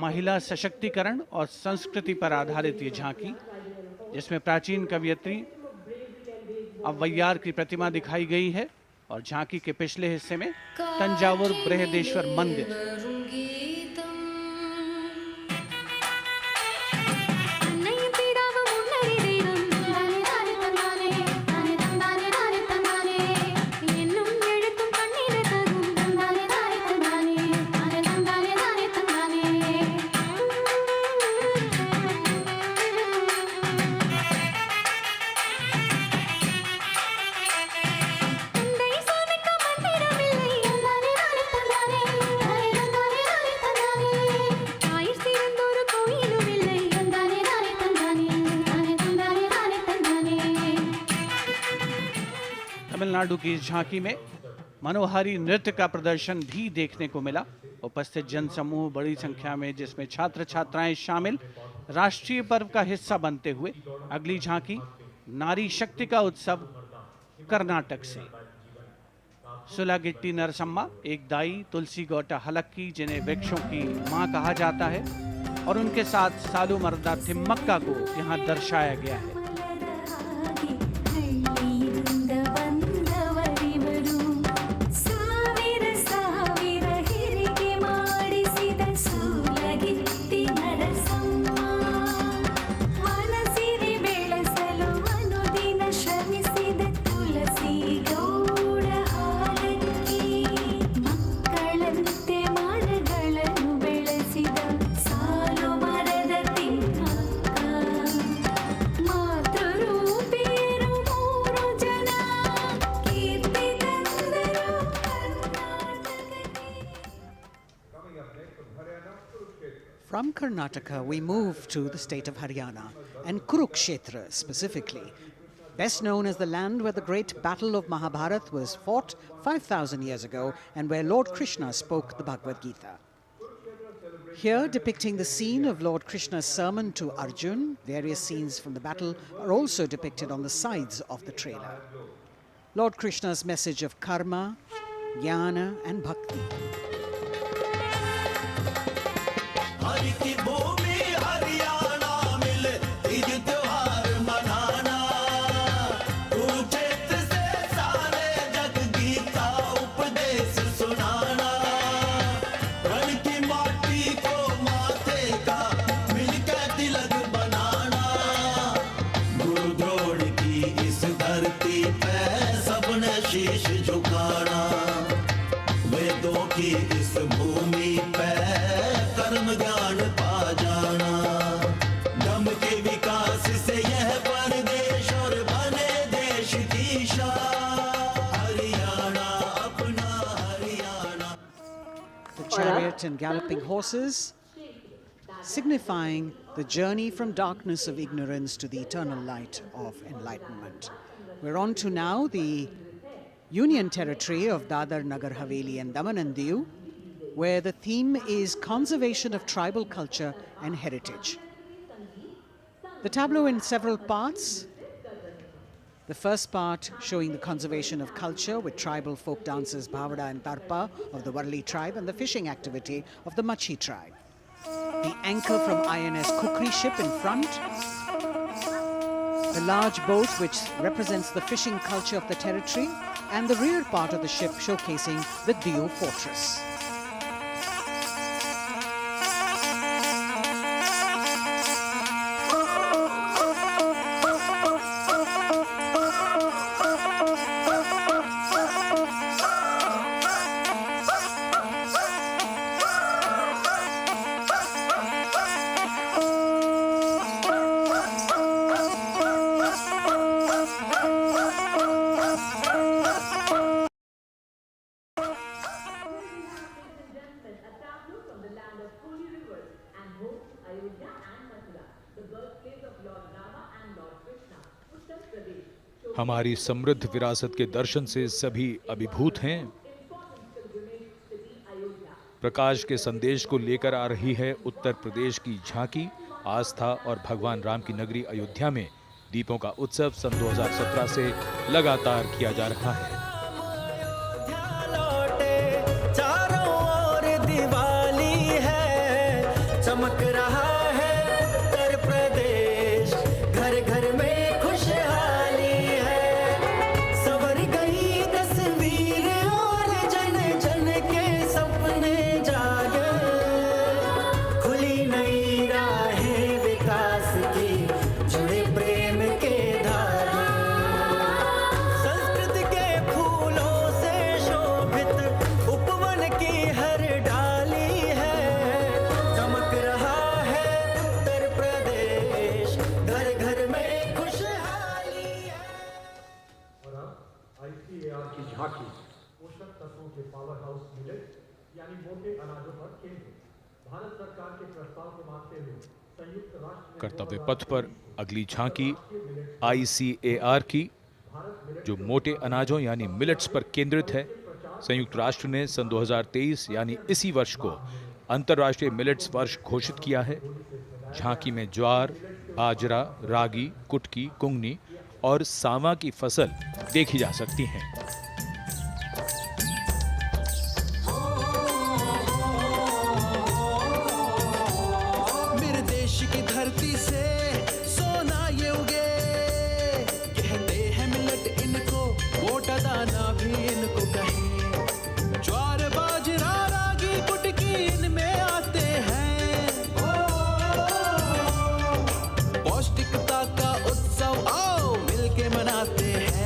महिला सशक्तिकरण और संस्कृति पर आधारित ये झांकी, जिसमें प्राचीन कवयित्री अव्वैयार की प्रतिमा दिखाई गई है और झांकी के पिछले हिस्से में तंजावुर बृहदेश्वर मंदिर। तमिलनाडु की इस झांकी में मनोहारी नृत्य का प्रदर्शन भी देखने को मिला। उपस्थित जनसमूह बड़ी संख्या में, जिसमें छात्र छात्राएं शामिल, राष्ट्रीय पर्व का हिस्सा बनते हुए। अगली झांकी नारी शक्ति का उत्सव कर्नाटक से। सुलागिट्टी नरसम्मा, एक दाई, तुलसी गौटा हलक्की, जिन्हें वृक्षों की मां कहा जाता है, और उनके साथ सालू मर्दा थिम्मक्का को यहाँ दर्शाया गया है। From Karnataka, we move to the state of Haryana, and Kurukshetra specifically, best known as the land where the great battle of Mahabharata was fought 5,000 years ago and where Lord Krishna spoke the Bhagavad Gita. Here, depicting the scene of Lord Krishna's sermon to Arjun, various scenes from the battle are also depicted on the sides of the trailer. Lord Krishna's message of karma, jnana and bhakti. Hari की भूमि हरियाणा मिले तीज त्योहार मनाना, कुरुक्षेत्र से सारे जग गीता उपदेश सुनाना, रण की माटी को माथे का मिलकर तिलक बनाना, गुरु द्रोण की इस धरती पे सबने शीश झुकाना, वेदों की इस भूमि पे कर्म ज्ञान पा जाना, दम के विकास से यह परदेश और बने देश की शान, हरियाणा अपना Haryana. The chariot and galloping horses, signifying the journey from darkness of ignorance to the eternal light of enlightenment. We're on to now the Union Territory of Dadar, Nagar Haveli and Daman and Diu, where the theme is conservation of tribal culture and heritage. The tableau in several parts. The first part showing the conservation of culture with tribal folk dances Bhavada and Tarpa of the Warli tribe and the fishing activity of the Machi tribe. The anchor from INS Kukri ship in front. The large boat which represents the fishing culture of the territory, and the rear part of the ship showcasing the Diu fortress. हमारी समृद्ध विरासत के दर्शन से सभी अभिभूत हैं। प्रकाश के संदेश को लेकर आ रही है उत्तर प्रदेश की झांकी। आस्था और भगवान राम की नगरी अयोध्या में दीपों का उत्सव सन 2017 से लगातार किया जा रहा है। चारों ओर दिवाली है, चमक रहा है उत्तर प्रदेश, घर घर में खुशहाली है, सवर गई तस्वीर और जन जन के सपने जागे, खुली नई राहें विकास की, जुड़े प्रेम के धागे, संस्कृत के फूलों से शोभित उपवन की हर डाली है, चमक रहा है उत्तर प्रदेश, घर घर में खुशहाली है। और अब ICAR की झांकी पोषक तत्वों के पावर हाउस मिलेट यानी मोटे अनाजों पर केंद्रित। भारत सरकार के प्रस्ताव को मानते हुए संयुक्त राष्ट्र कर्तव्य पथ पर अगली झांकी ICAR की जो मोटे अनाजों यानी मिलेट्स पर केंद्रित है। संयुक्त राष्ट्र ने सन 2023 यानी इसी वर्ष को अंतर्राष्ट्रीय मिलेट्स वर्ष घोषित किया है। झांकी में ज्वार, बाजरा, रागी, कुटकी, कुंगनी और सांवा की फसल देखी जा सकती हैं। मेरे देश की धरती से सोना ये उगे, कहते हैं मिलट इनको, मोटा दाना भी इनको कहे। ज्वार, बाजरा, रागी, कुटकी इनमें आते हैं। पौष्टिकता का उत्सव आओ मिलके मनाते हैं।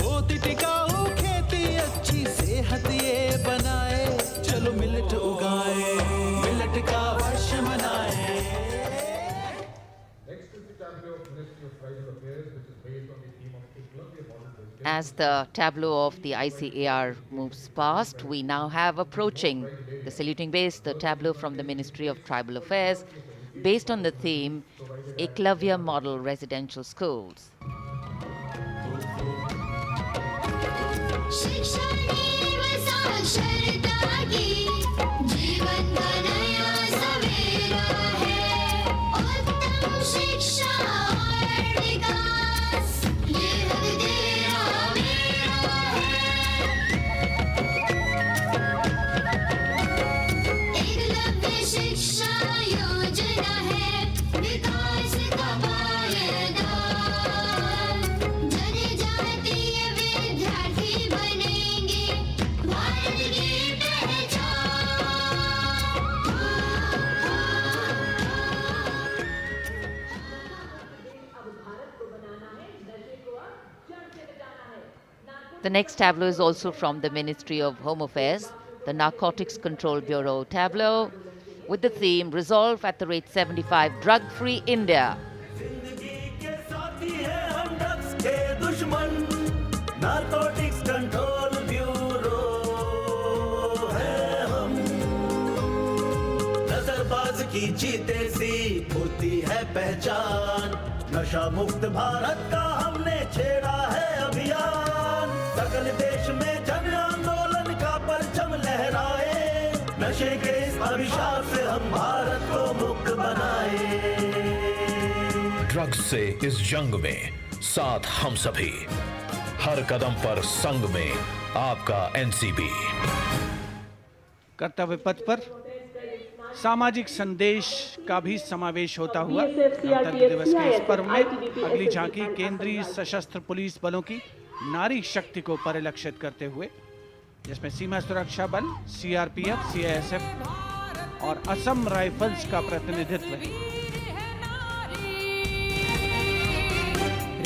होती टिकाऊ खेती, अच्छी सेहत ये बनाए, चलो मिलट उगाए, मिलट का वर्ष मनाए। As the tableau of the ICAR moves past, we now have approaching the saluting base, the tableau from the Ministry of Tribal Affairs, based on the theme Eklavya Model Residential Schools. शिक्षणेव साक्षरता की जीवन का नया सवेरा है। उत्तम शिक्षा और विकास ये हक तेरा मेरा है। एकलव्य शिक्षा योजना है विकास का पायदान। जनजातीय विद्यार्थी बनेंगे भारत की पहचान। अब भारत को बनाना है, नशे को अब जड़ से मिटाना है। The next tableau is also from the Ministry of Home Affairs, the Narcotics Control Bureau tableau, with the theme Resolve at the rate 75 Drug-Free India. जिंदगी के साथी हैं हम ड्रग्स के दुश्मन, नारकोटिक्स कंट्रोल ब्यूरो है हम। नजरबाज की जीते सी होती है पहचान, नशा मुक्त भारत का हमने छेड़ा है अभियान। सकल देश में जन आंदोलन का परचम लहराए, नशे के इस अभिशाप से हम भारत को मुक्त बनाए। ड्रग्स से इस जंग में साथ हम सभी, हर कदम पर संग में आपका एनसीबी। कर्तव्य पथ पर सामाजिक संदेश का भी समावेश होता हुआ गणतंत्र दिवस के इस पर्व में अगली झांकी केंद्रीय सशस्त्र पुलिस बलों की नारी शक्ति को परिलक्षित करते हुए, जिसमें सीमा सुरक्षा बल, सीआरपीएफ, सीआईएसएफ और असम राइफल्स का प्रतिनिधित्व है।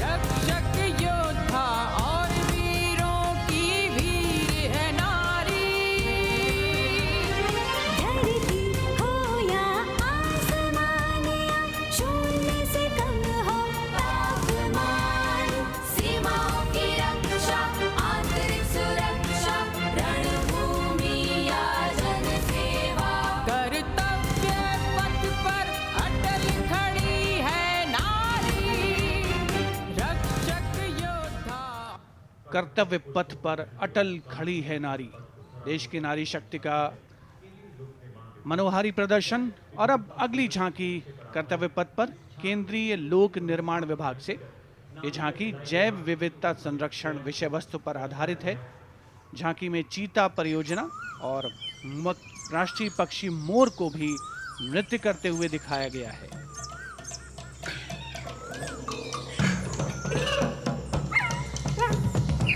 रक्षक योद्धा और वीरों की वीर है नारी। धरती हो या आसमान, शून्य से कम हो तापमान। सीमाओं की रक्षा, आंतरिक सुरक्षा, रणभूमि या जनसेवा। कर्तव्य पथ पर अटल खड़ी है नारी। रक्षक योद्धा। कर्तव्य पथ पर अटल खड़ी है नारी, देश की नारी शक्ति का मनोहारी प्रदर्शन। और अब अगली झांकी कर्तव्य पथ पर केंद्रीय लोक निर्माण विभाग से। ये झांकी जैव विविधता संरक्षण विषय वस्तु पर आधारित है। झांकी में चीता परियोजना और राष्ट्रीय पक्षी मोर को भी नृत्य करते हुए दिखाया गया है।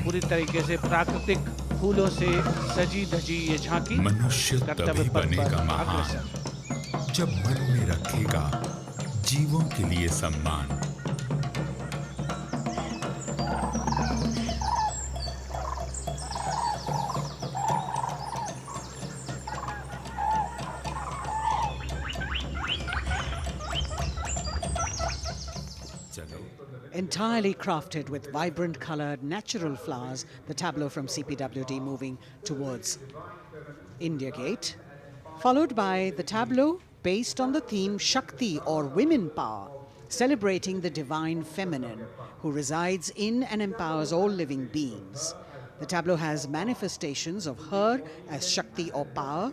पूरी तरीके से प्राकृतिक फूलों से सजी धजी ये झांकी मनुष्य कर्तव्य तभी पथ पर बनेगा महान अग्रसर। जब मन में रखेगा जीवों के लिए सम्मान। Entirely crafted with vibrant colored natural flowers, the tableau from CPWD moving towards India Gate, followed by the tableau based on the theme Shakti or Women Power celebrating the divine feminine who resides in and empowers all living beings. The tableau has manifestations of her as Shakti or power,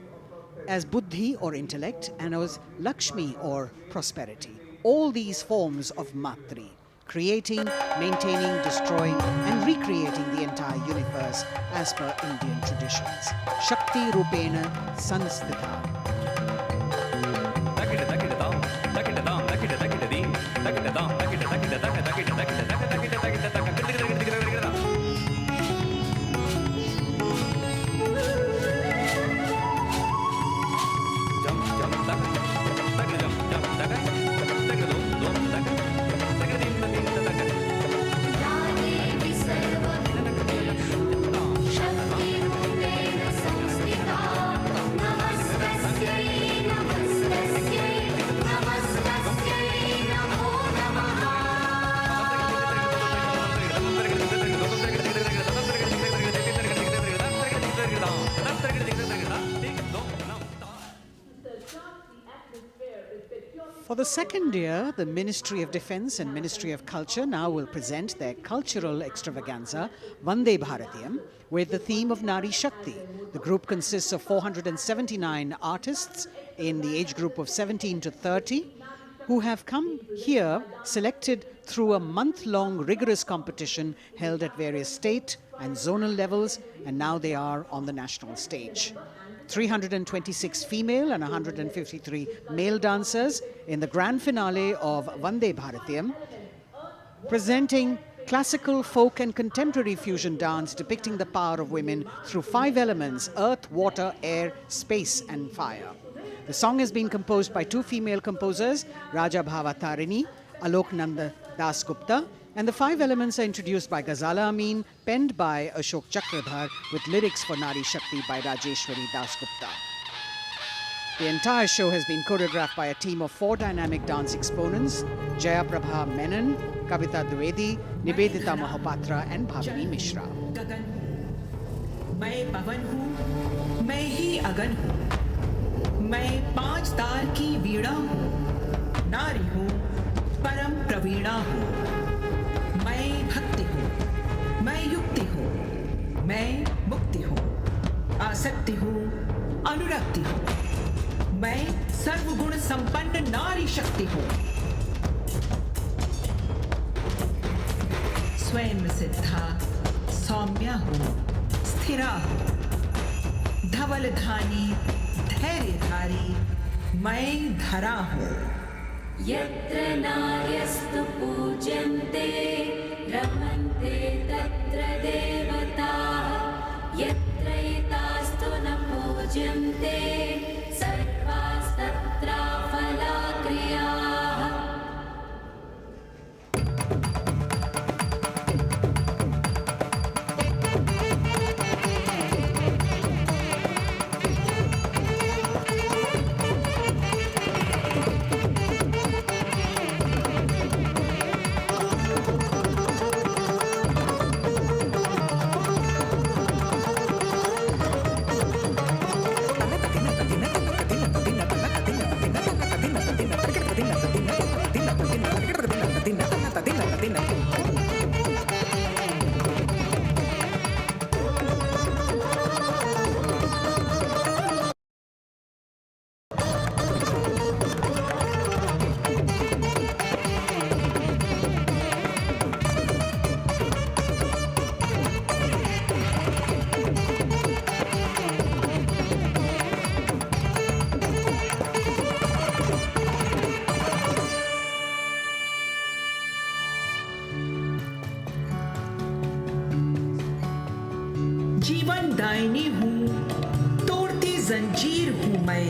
as Buddhi or intellect, and as Lakshmi or prosperity. All these forms of Matri, creating, maintaining, destroying, and recreating the entire universe as per Indian traditions. Shakti Rupena Sanstita. For the second year, the Ministry of Defence and Ministry of Culture now will present their cultural extravaganza, Vande Bharatiyam, with the theme of Nari Shakti. The group consists of 479 artists in the age group of 17 to 30 who have come here selected through a month-long rigorous competition held at various state and zonal levels, and now they are on the national stage. 326 female and 153 male dancers in the grand finale of Vande Bharatiyam, presenting classical, folk and contemporary fusion dance depicting the power of women through 5 elements: earth, water, air, space and fire. The song has been composed by 2 female composers, Raja Bhava Tarini, Alok Nanda Das Gupta, and the 5 elements are introduced by Ghazala Amin, penned by Ashok Chakradhar, with lyrics for Nari Shakti by Rajeshwari Das Gupta. The entire show has been choreographed by a team of 4 dynamic dance exponents: Jaya Prabha Menon, Kavita Dwivedi, Nibedita Mahapatra and Bhavini Mishra. गगन हूँ, मैं पवन हूँ, मैं ही अगन हूँ, मैं 5 तार की वीणा हूँ, नारी हूँ, परम प्रवीणा हूँ, मैं भक्ति हूँ, मैं युक्ति हूँ, मैं मुक्ति हूँ, आसक्ति हूँ, अनुरक्ति हूँ, मैं सर्वगुण संपन्न नारी शक्ति हूँ, स्वयं सिद्धा सौम्या हूँ, स्थिरा हूँ, धवलधानी धैर्यधारी मैं धरा हूँ। यत्र नार्यस्तु पूज्यन्ते रमन्ते तत्र देवताः यत्र एतास्तु न पूज्यन्ते सर्वास्तत्राफलाक्रियाः। जीवन दायिनी हूँ, तोड़ती जंजीर हूँ मैं,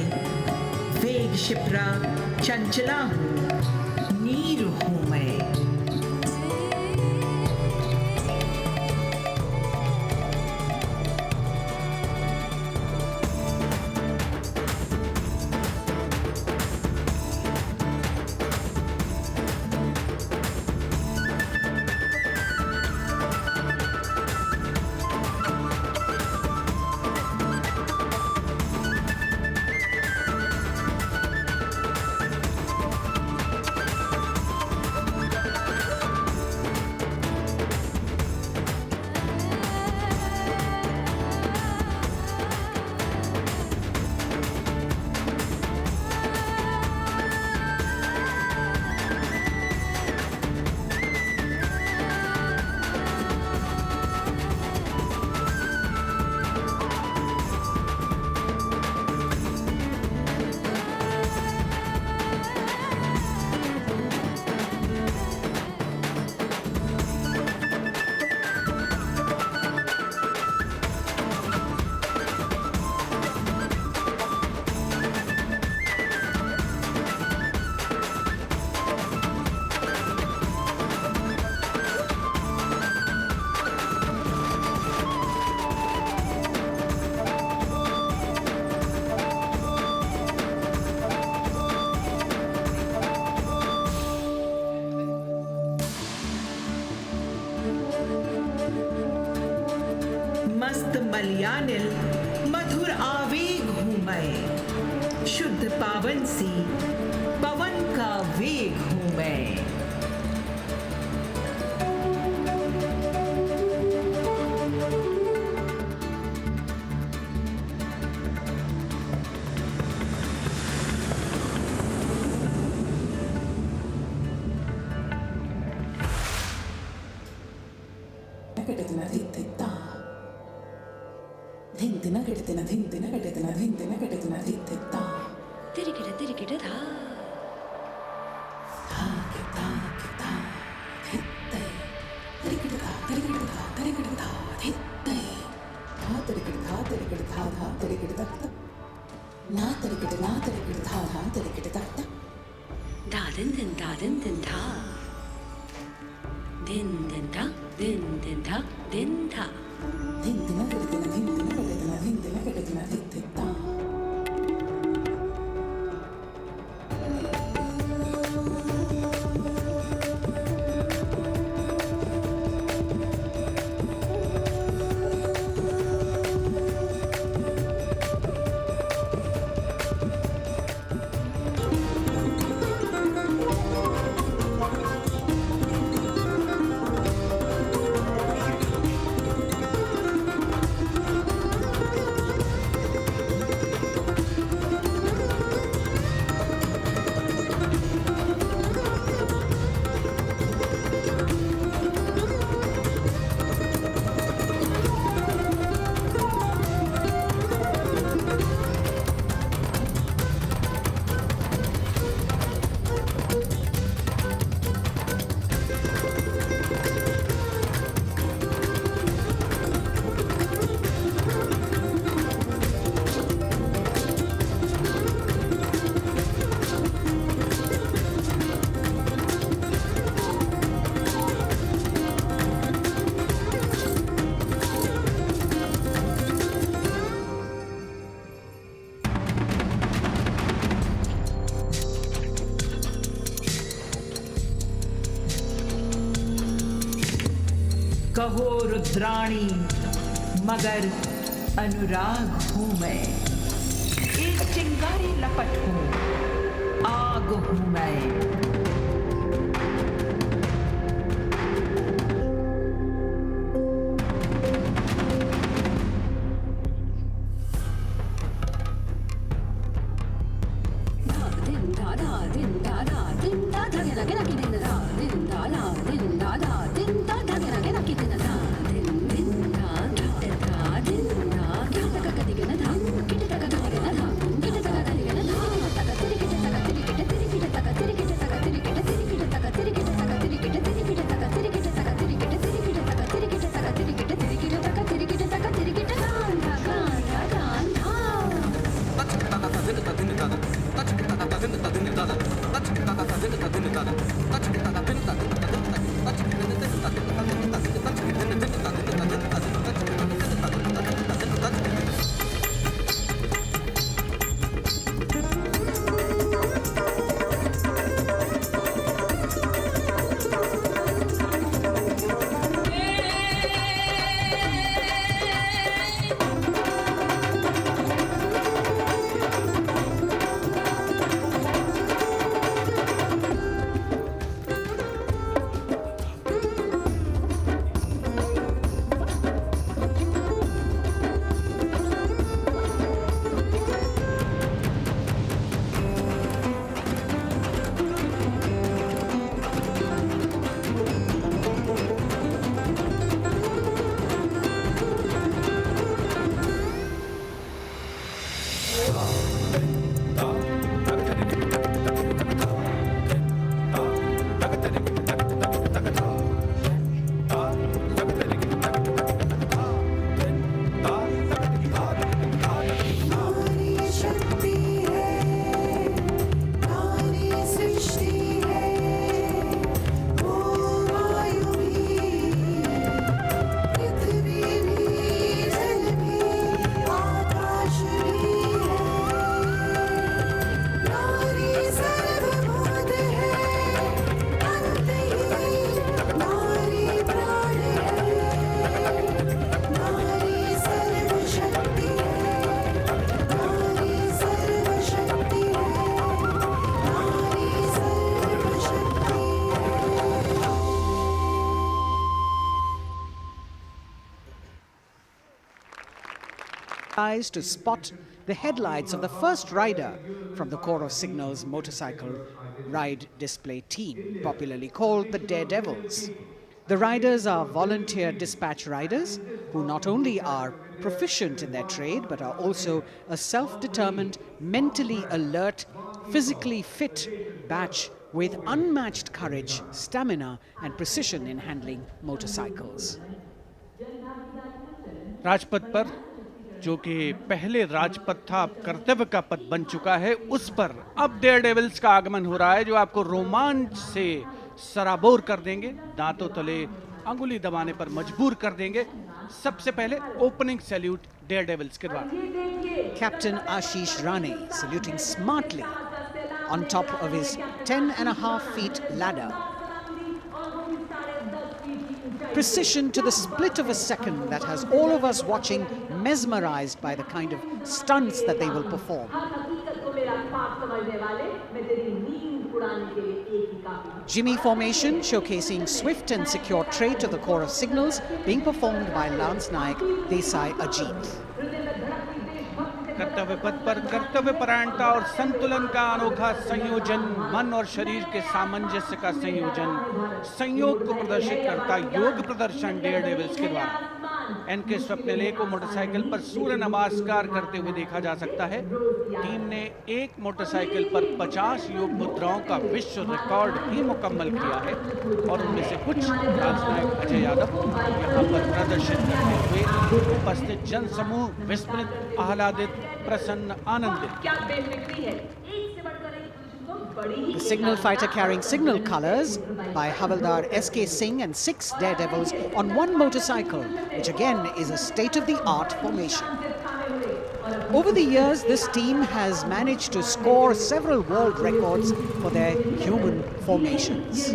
वेग शिप्रा चंचला हूँ, नीर हूँ मैं। मलयानिल मधुर आवेग हूँ मैं, शुद्ध पावन सी पवन का वेग हूँ मैं। कहो रुद्राणी मगर अनुराग हूँ मैं, एक चिंगारी लपट हूँ, आग हूँ मैं। eyes to spot the headlights of the first rider from the Corps of Signals motorcycle ride display team, popularly called the Daredevils. The riders are volunteer dispatch riders who not only are proficient in their trade but are also a self-determined, mentally alert, physically fit batch with unmatched courage, stamina and precision in handling motorcycles. Rajpath पर, जो कि पहले राजपथ था अब कर्तव्य का पथ बन चुका है, उस पर अब डेयरडेविल्स का आगमन हो रहा है जो आपको रोमांच से सराबोर कर देंगे, दांतों तले अंगुली दबाने पर मजबूर कर देंगे। सबसे पहले ओपनिंग सैल्यूट डेयरडेविल्स के द्वारा। Captain Ashish Rane saluting smartly on top of his 10.5 feet ladder. Precision to the split of a second that has all of us watching mesmerized by the kind of stunts that they will perform. Jimmy formation showcasing swift and secure trade to the Corps of Signals being performed by Lance Naik Desai Ajit. कर्तव्य पथ पर कर्तव्य परायणता और संतुलन का अनोखा संयोजन, मन और शरीर के सामंजस्य का संयोजन, संयोग को प्रदर्शित करता योग प्रदर्शन डेयरडेविल्स के द्वारा। एनके स्वप्निल को मोटरसाइकिल पर सूर्य नमस्कार करते हुए देखा जा सकता है। टीम ने एक मोटरसाइकिल पर 50 योग मुद्राओं का विश्व रिकॉर्ड भी मुकम्मल किया है और उनमें से कुछ राजनायक अजय यादव यहाँ पर प्रदर्शित करते हुए उपस्थित जन समूह विस्मृत, आह्लादित, प्रसन्न, आनंदित। The signal fighter carrying signal colors by Havaldar S.K. Singh and 6 daredevils on one motorcycle, which again is a state-of-the-art formation. Over the years, this team has managed to score several world records for their human formations.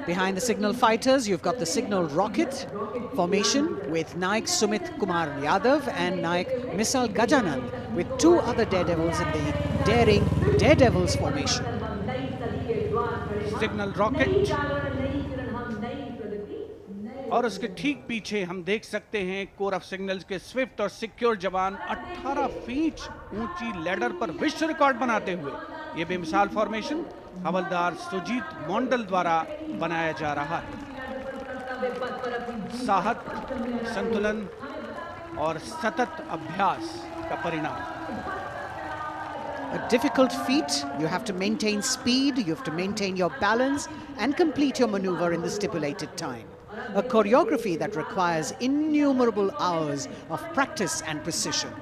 Behind the signal fighters, you've got the signal rocket formation with Naik Sumit Kumar Yadav and Naik Misal Gajanand, with 2 other daredevils in the daring daredevils formation. Signal rocket और उसके ठीक पीछे हम देख सकते हैं core of signals के Swift और सिक्योर जवान 18 फीट ऊंची लैडर पर विश्व रिकॉर्ड बनाते हुए ये बेमिसाल फॉर्मेशन हवलदार सुजीत मोंडल द्वारा बनाया जा रहा है। साहस, संतुलन और सतत अभ्यास का परिणाम। A difficult feat. You have to maintain speed, you have to maintain your balance and complete your maneuver in the stipulated time. A choreography that requires innumerable hours of practice and precision.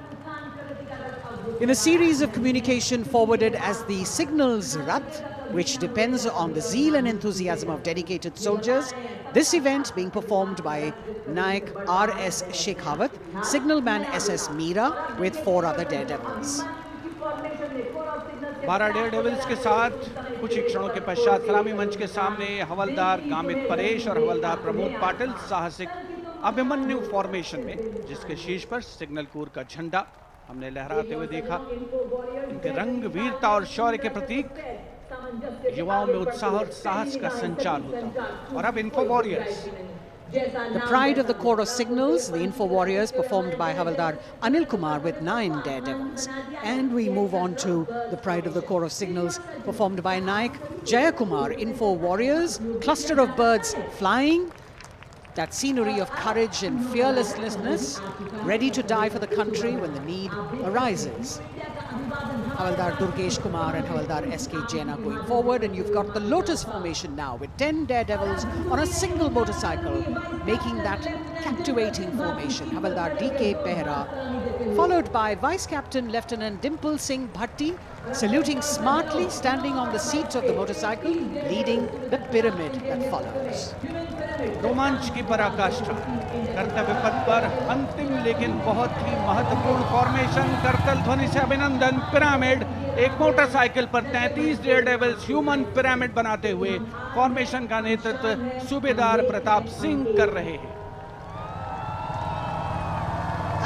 In a series of communication forwarded as the Signals Rath, which depends on the zeal and enthusiasm of dedicated soldiers, this event being performed by Naik R.S. Shekhawat, Signalman S.S. Meera with 4 other daredevils. 12 Daredevils के साथ कुछ ही क्षणों के पश्चात सलामी मंच के सामने हवलदार गामित परेश और हवलदार प्रमोद पाटिल साहसिक अभिमन्यु फॉर्मेशन में, जिसके शीर्ष पर सिग्नल कोर का झंडा हमने लहराते हुए देखा। इनके रंग वीरता और शौर्य के प्रतीक, युवाओं में उत्साह और साहस का संचार होता। और अब info warriors, the pride of the Corps of Signals, the Info Warriors, performed by Havaldar Anil Kumar with 9 daredevils. And we move on to the pride of the Corps of Signals, performed by Naik Jayakumar, Info Warriors, cluster of birds flying, that scenery of courage and fearlessness, ready to die for the country when the need arises. Havaldar Durgesh Kumar and Havaldar S.K. Jaina going forward, and you've got the Lotus formation now with 10 daredevils on a single motorcycle, making that captivating formation. Havaldar D.K. Behra, followed by Vice Captain Lieutenant Dimple Singh Bhatti, saluting smartly, standing on the seat of the motorcycle, leading the pyramid that follows. रोमांच की पराकाष्ठा, कर्तव्य पथ पर अंतिम लेकिन बहुत ही महत्वपूर्ण फॉर्मेशन, करतल ध्वनि से अभिनंदन। पिरामिड, एक मोटरसाइकिल पर 33 डेयरडेविल्स ह्यूमन पिरामिड बनाते हुए फॉर्मेशन का नेतृत्व सूबेदार प्रताप सिंह कर रहे हैं।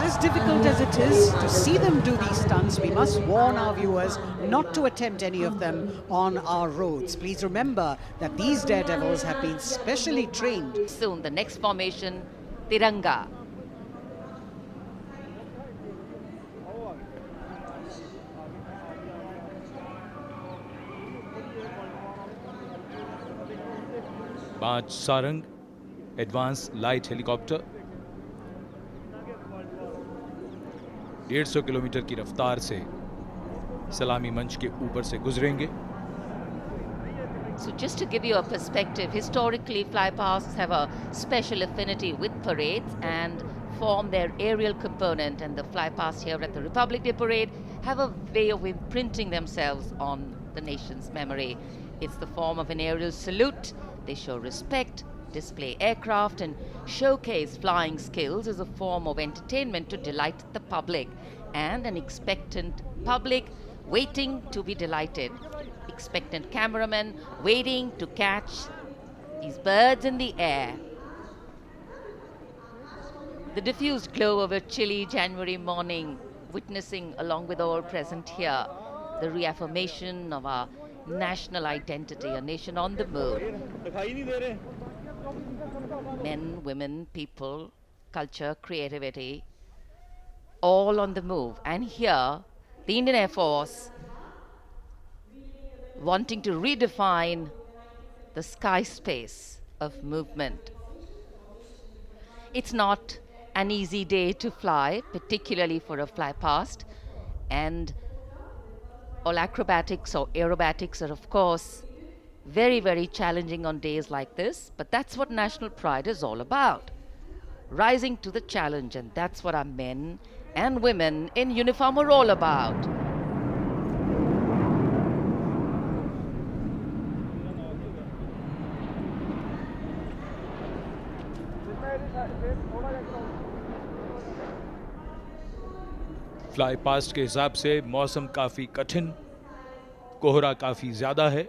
As difficult as it is to see them do these stunts, we must warn our viewers not to attempt any of them on our roads. Please remember that these daredevils have been specially trained. Soon the next formation, Tiranga. पांच Sarang advance light helicopter 150 kilometre की रफ्तार से सलामी मंच के ऊपर से गुजरेंगे. So just to give you a perspective, historically flypasts have a special affinity with parades and form their aerial component, and the flypasts here at the Republic Day Parade have a way of imprinting themselves on the nation's memory. It's the form of an aerial salute. They show respect, display aircraft and showcase flying skills as a form of entertainment to delight the public, and an expectant public waiting to be delighted. Expectant cameramen waiting to catch these birds in the air. The diffused glow of a chilly January morning, witnessing along with all present here the reaffirmation of our national identity, a nation on the move. Men, women, people, culture, creativity, all on the move. And here, the Indian Air Force wanting to redefine the sky space of movement. It's not an easy day to fly, particularly for a fly past, and all acrobatics or aerobatics are of course very, very challenging on days like this, but that's what national pride is all about. Rising to the challenge, and that's what our men and women in uniform are all about. Fly past के हिसाब से मौसम काफी कठिन, कोहरा काफी ज्यादा है.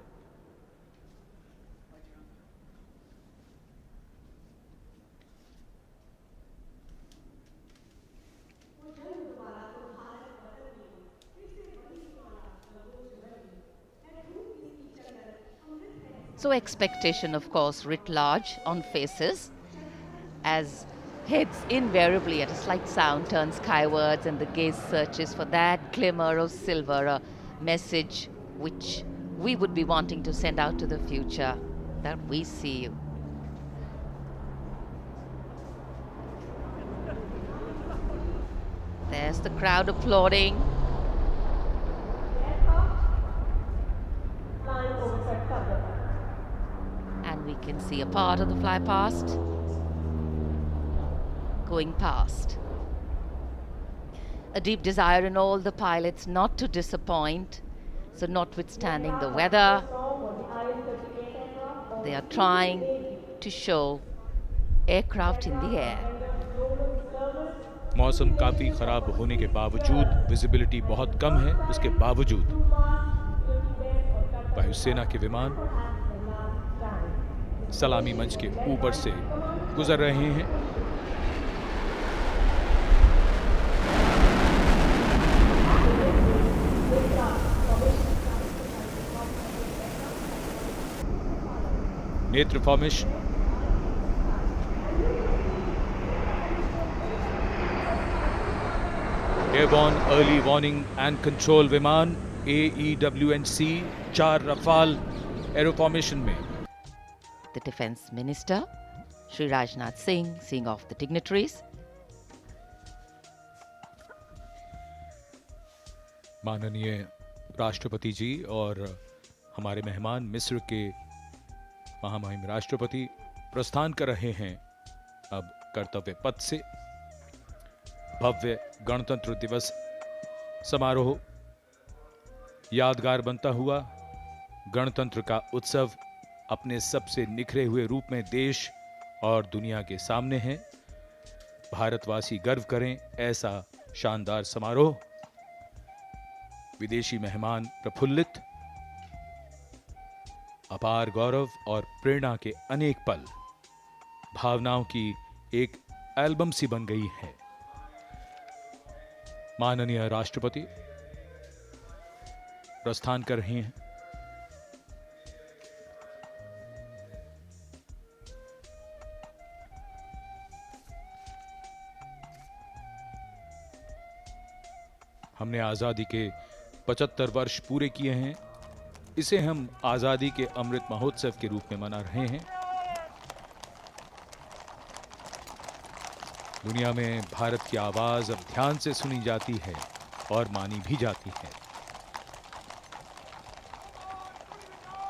So expectation, of course, writ large on faces as heads invariably at a slight sound turn skywards and the gaze searches for that glimmer of silver, a message which we would be wanting to send out to the future, that we see you. There's the crowd applauding. And we can see a part of the fly past going past. A deep desire in all the pilots not to disappoint. So notwithstanding the weather, they are trying to show aircraft in the air. मौसम काफी खराब होने के बावजूद, visibility बहुत कम है, उसके बावजूद वायुसेना के विमान सलामी मंच के ऊपर से गुजर रहे हैं. नेत्र formation, airborne early warning and control विमान AEWNC 4 रफाल एरो फॉर्मेशन में. The Defence Minister, Shri Rajnath Singh, seeing off the dignitaries. माननीय राष्ट्रपति जी और हमारे मेहमान मिस्र के महामहिम राष्ट्रपति प्रस्थान कर रहे हैं अब कर्तव्य पथ से. भव्य गणतंत्र दिवस समारोह यादगार बनता हुआ. गणतंत्र का उत्सव अपने सबसे निखरे हुए रूप में देश और दुनिया के सामने है. भारतवासी गर्व करें ऐसा शानदार समारोह. विदेशी मेहमान प्रफुल्लित. अपार गौरव और प्रेरणा के अनेक पल भावनाओं की एक एल्बम सी बन गई है. माननीय राष्ट्रपति प्रस्थान कर रही हैं। हमने आजादी के 75 वर्ष पूरे किए हैं। इसे हम आजादी के अमृत महोत्सव के रूप में मना रहे हैं। दुनिया में भारत की आवाज अब ध्यान से सुनी जाती है और मानी भी जाती है।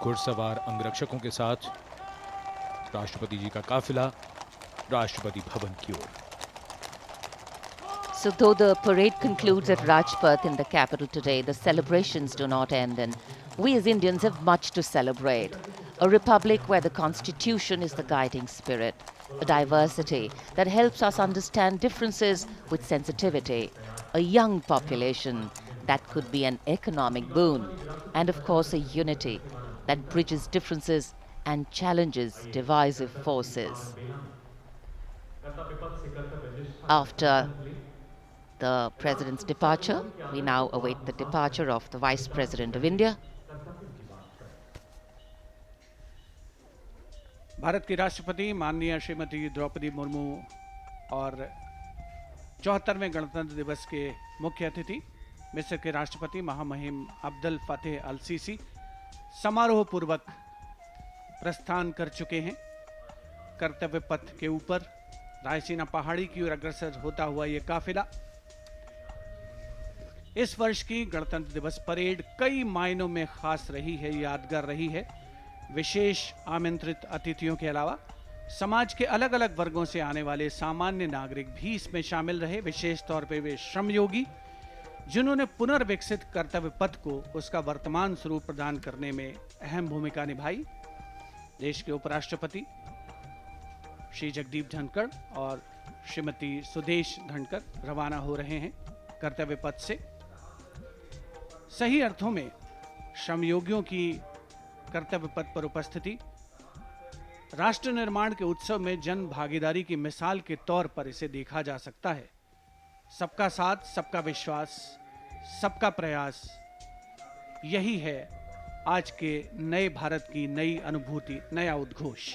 घुड़सवार अंगरक्षकों के साथ राष्ट्रपति जी का काफिला राष्ट्रपति भवन की ओर। So though the parade concludes at Rajpath in the capital today, the celebrations do not end, and we as Indians have much to celebrate. A republic where the constitution is the guiding spirit, a diversity that helps us understand differences with sensitivity, a young population that could be an economic boon, and of course a unity that bridges differences and challenges divisive forces. After the President's departure, we now await the departure of the Vice President of India. Bharat की राष्ट्रपति माननीय श्रीमती द्रौपदी मुर्मू और 74वें गणतंत्र दिवस के मुख्य अतिथि मिस्र के राष्ट्रपति महामहिम अब्दुल फतेह अल सीसी समारोह पूर्वक प्रस्थान कर चुके हैं। कर्तव्य पथ के ऊपर रायसीना पहाड़ी की ओर अग्रसर होता हुआ ये काफिला इस वर्ष की गणतंत्र दिवस परेड कई मायनों में खास रही है, यादगार रही है। विशेष आमंत्रित अतिथियों के अलावा समाज के अलग अलग वर्गों से आने वाले सामान्य नागरिक भी इसमें शामिल रहे। विशेष तौर पे वे श्रमयोगी जिन्होंने पुनर्विकसित कर्तव्य पथ को उसका वर्तमान स्वरूप प्रदान करने में अहम भूमिका निभाई। देश के उपराष्ट्रपति श्री जगदीप धनखड़ और श्रीमती सुदेश धनखड़ रवाना हो रहे हैं कर्तव्य पथ से। सही अर्थों में श्रमयोगियों की कर्तव्य पथ पर उपस्थिति राष्ट्र निर्माण के उत्सव में जन भागीदारी की मिसाल के तौर पर इसे देखा जा सकता है। सबका साथ, सबका विश्वास, सबका प्रयास, यही है आज के नए भारत की नई अनुभूति, नया उद्घोष।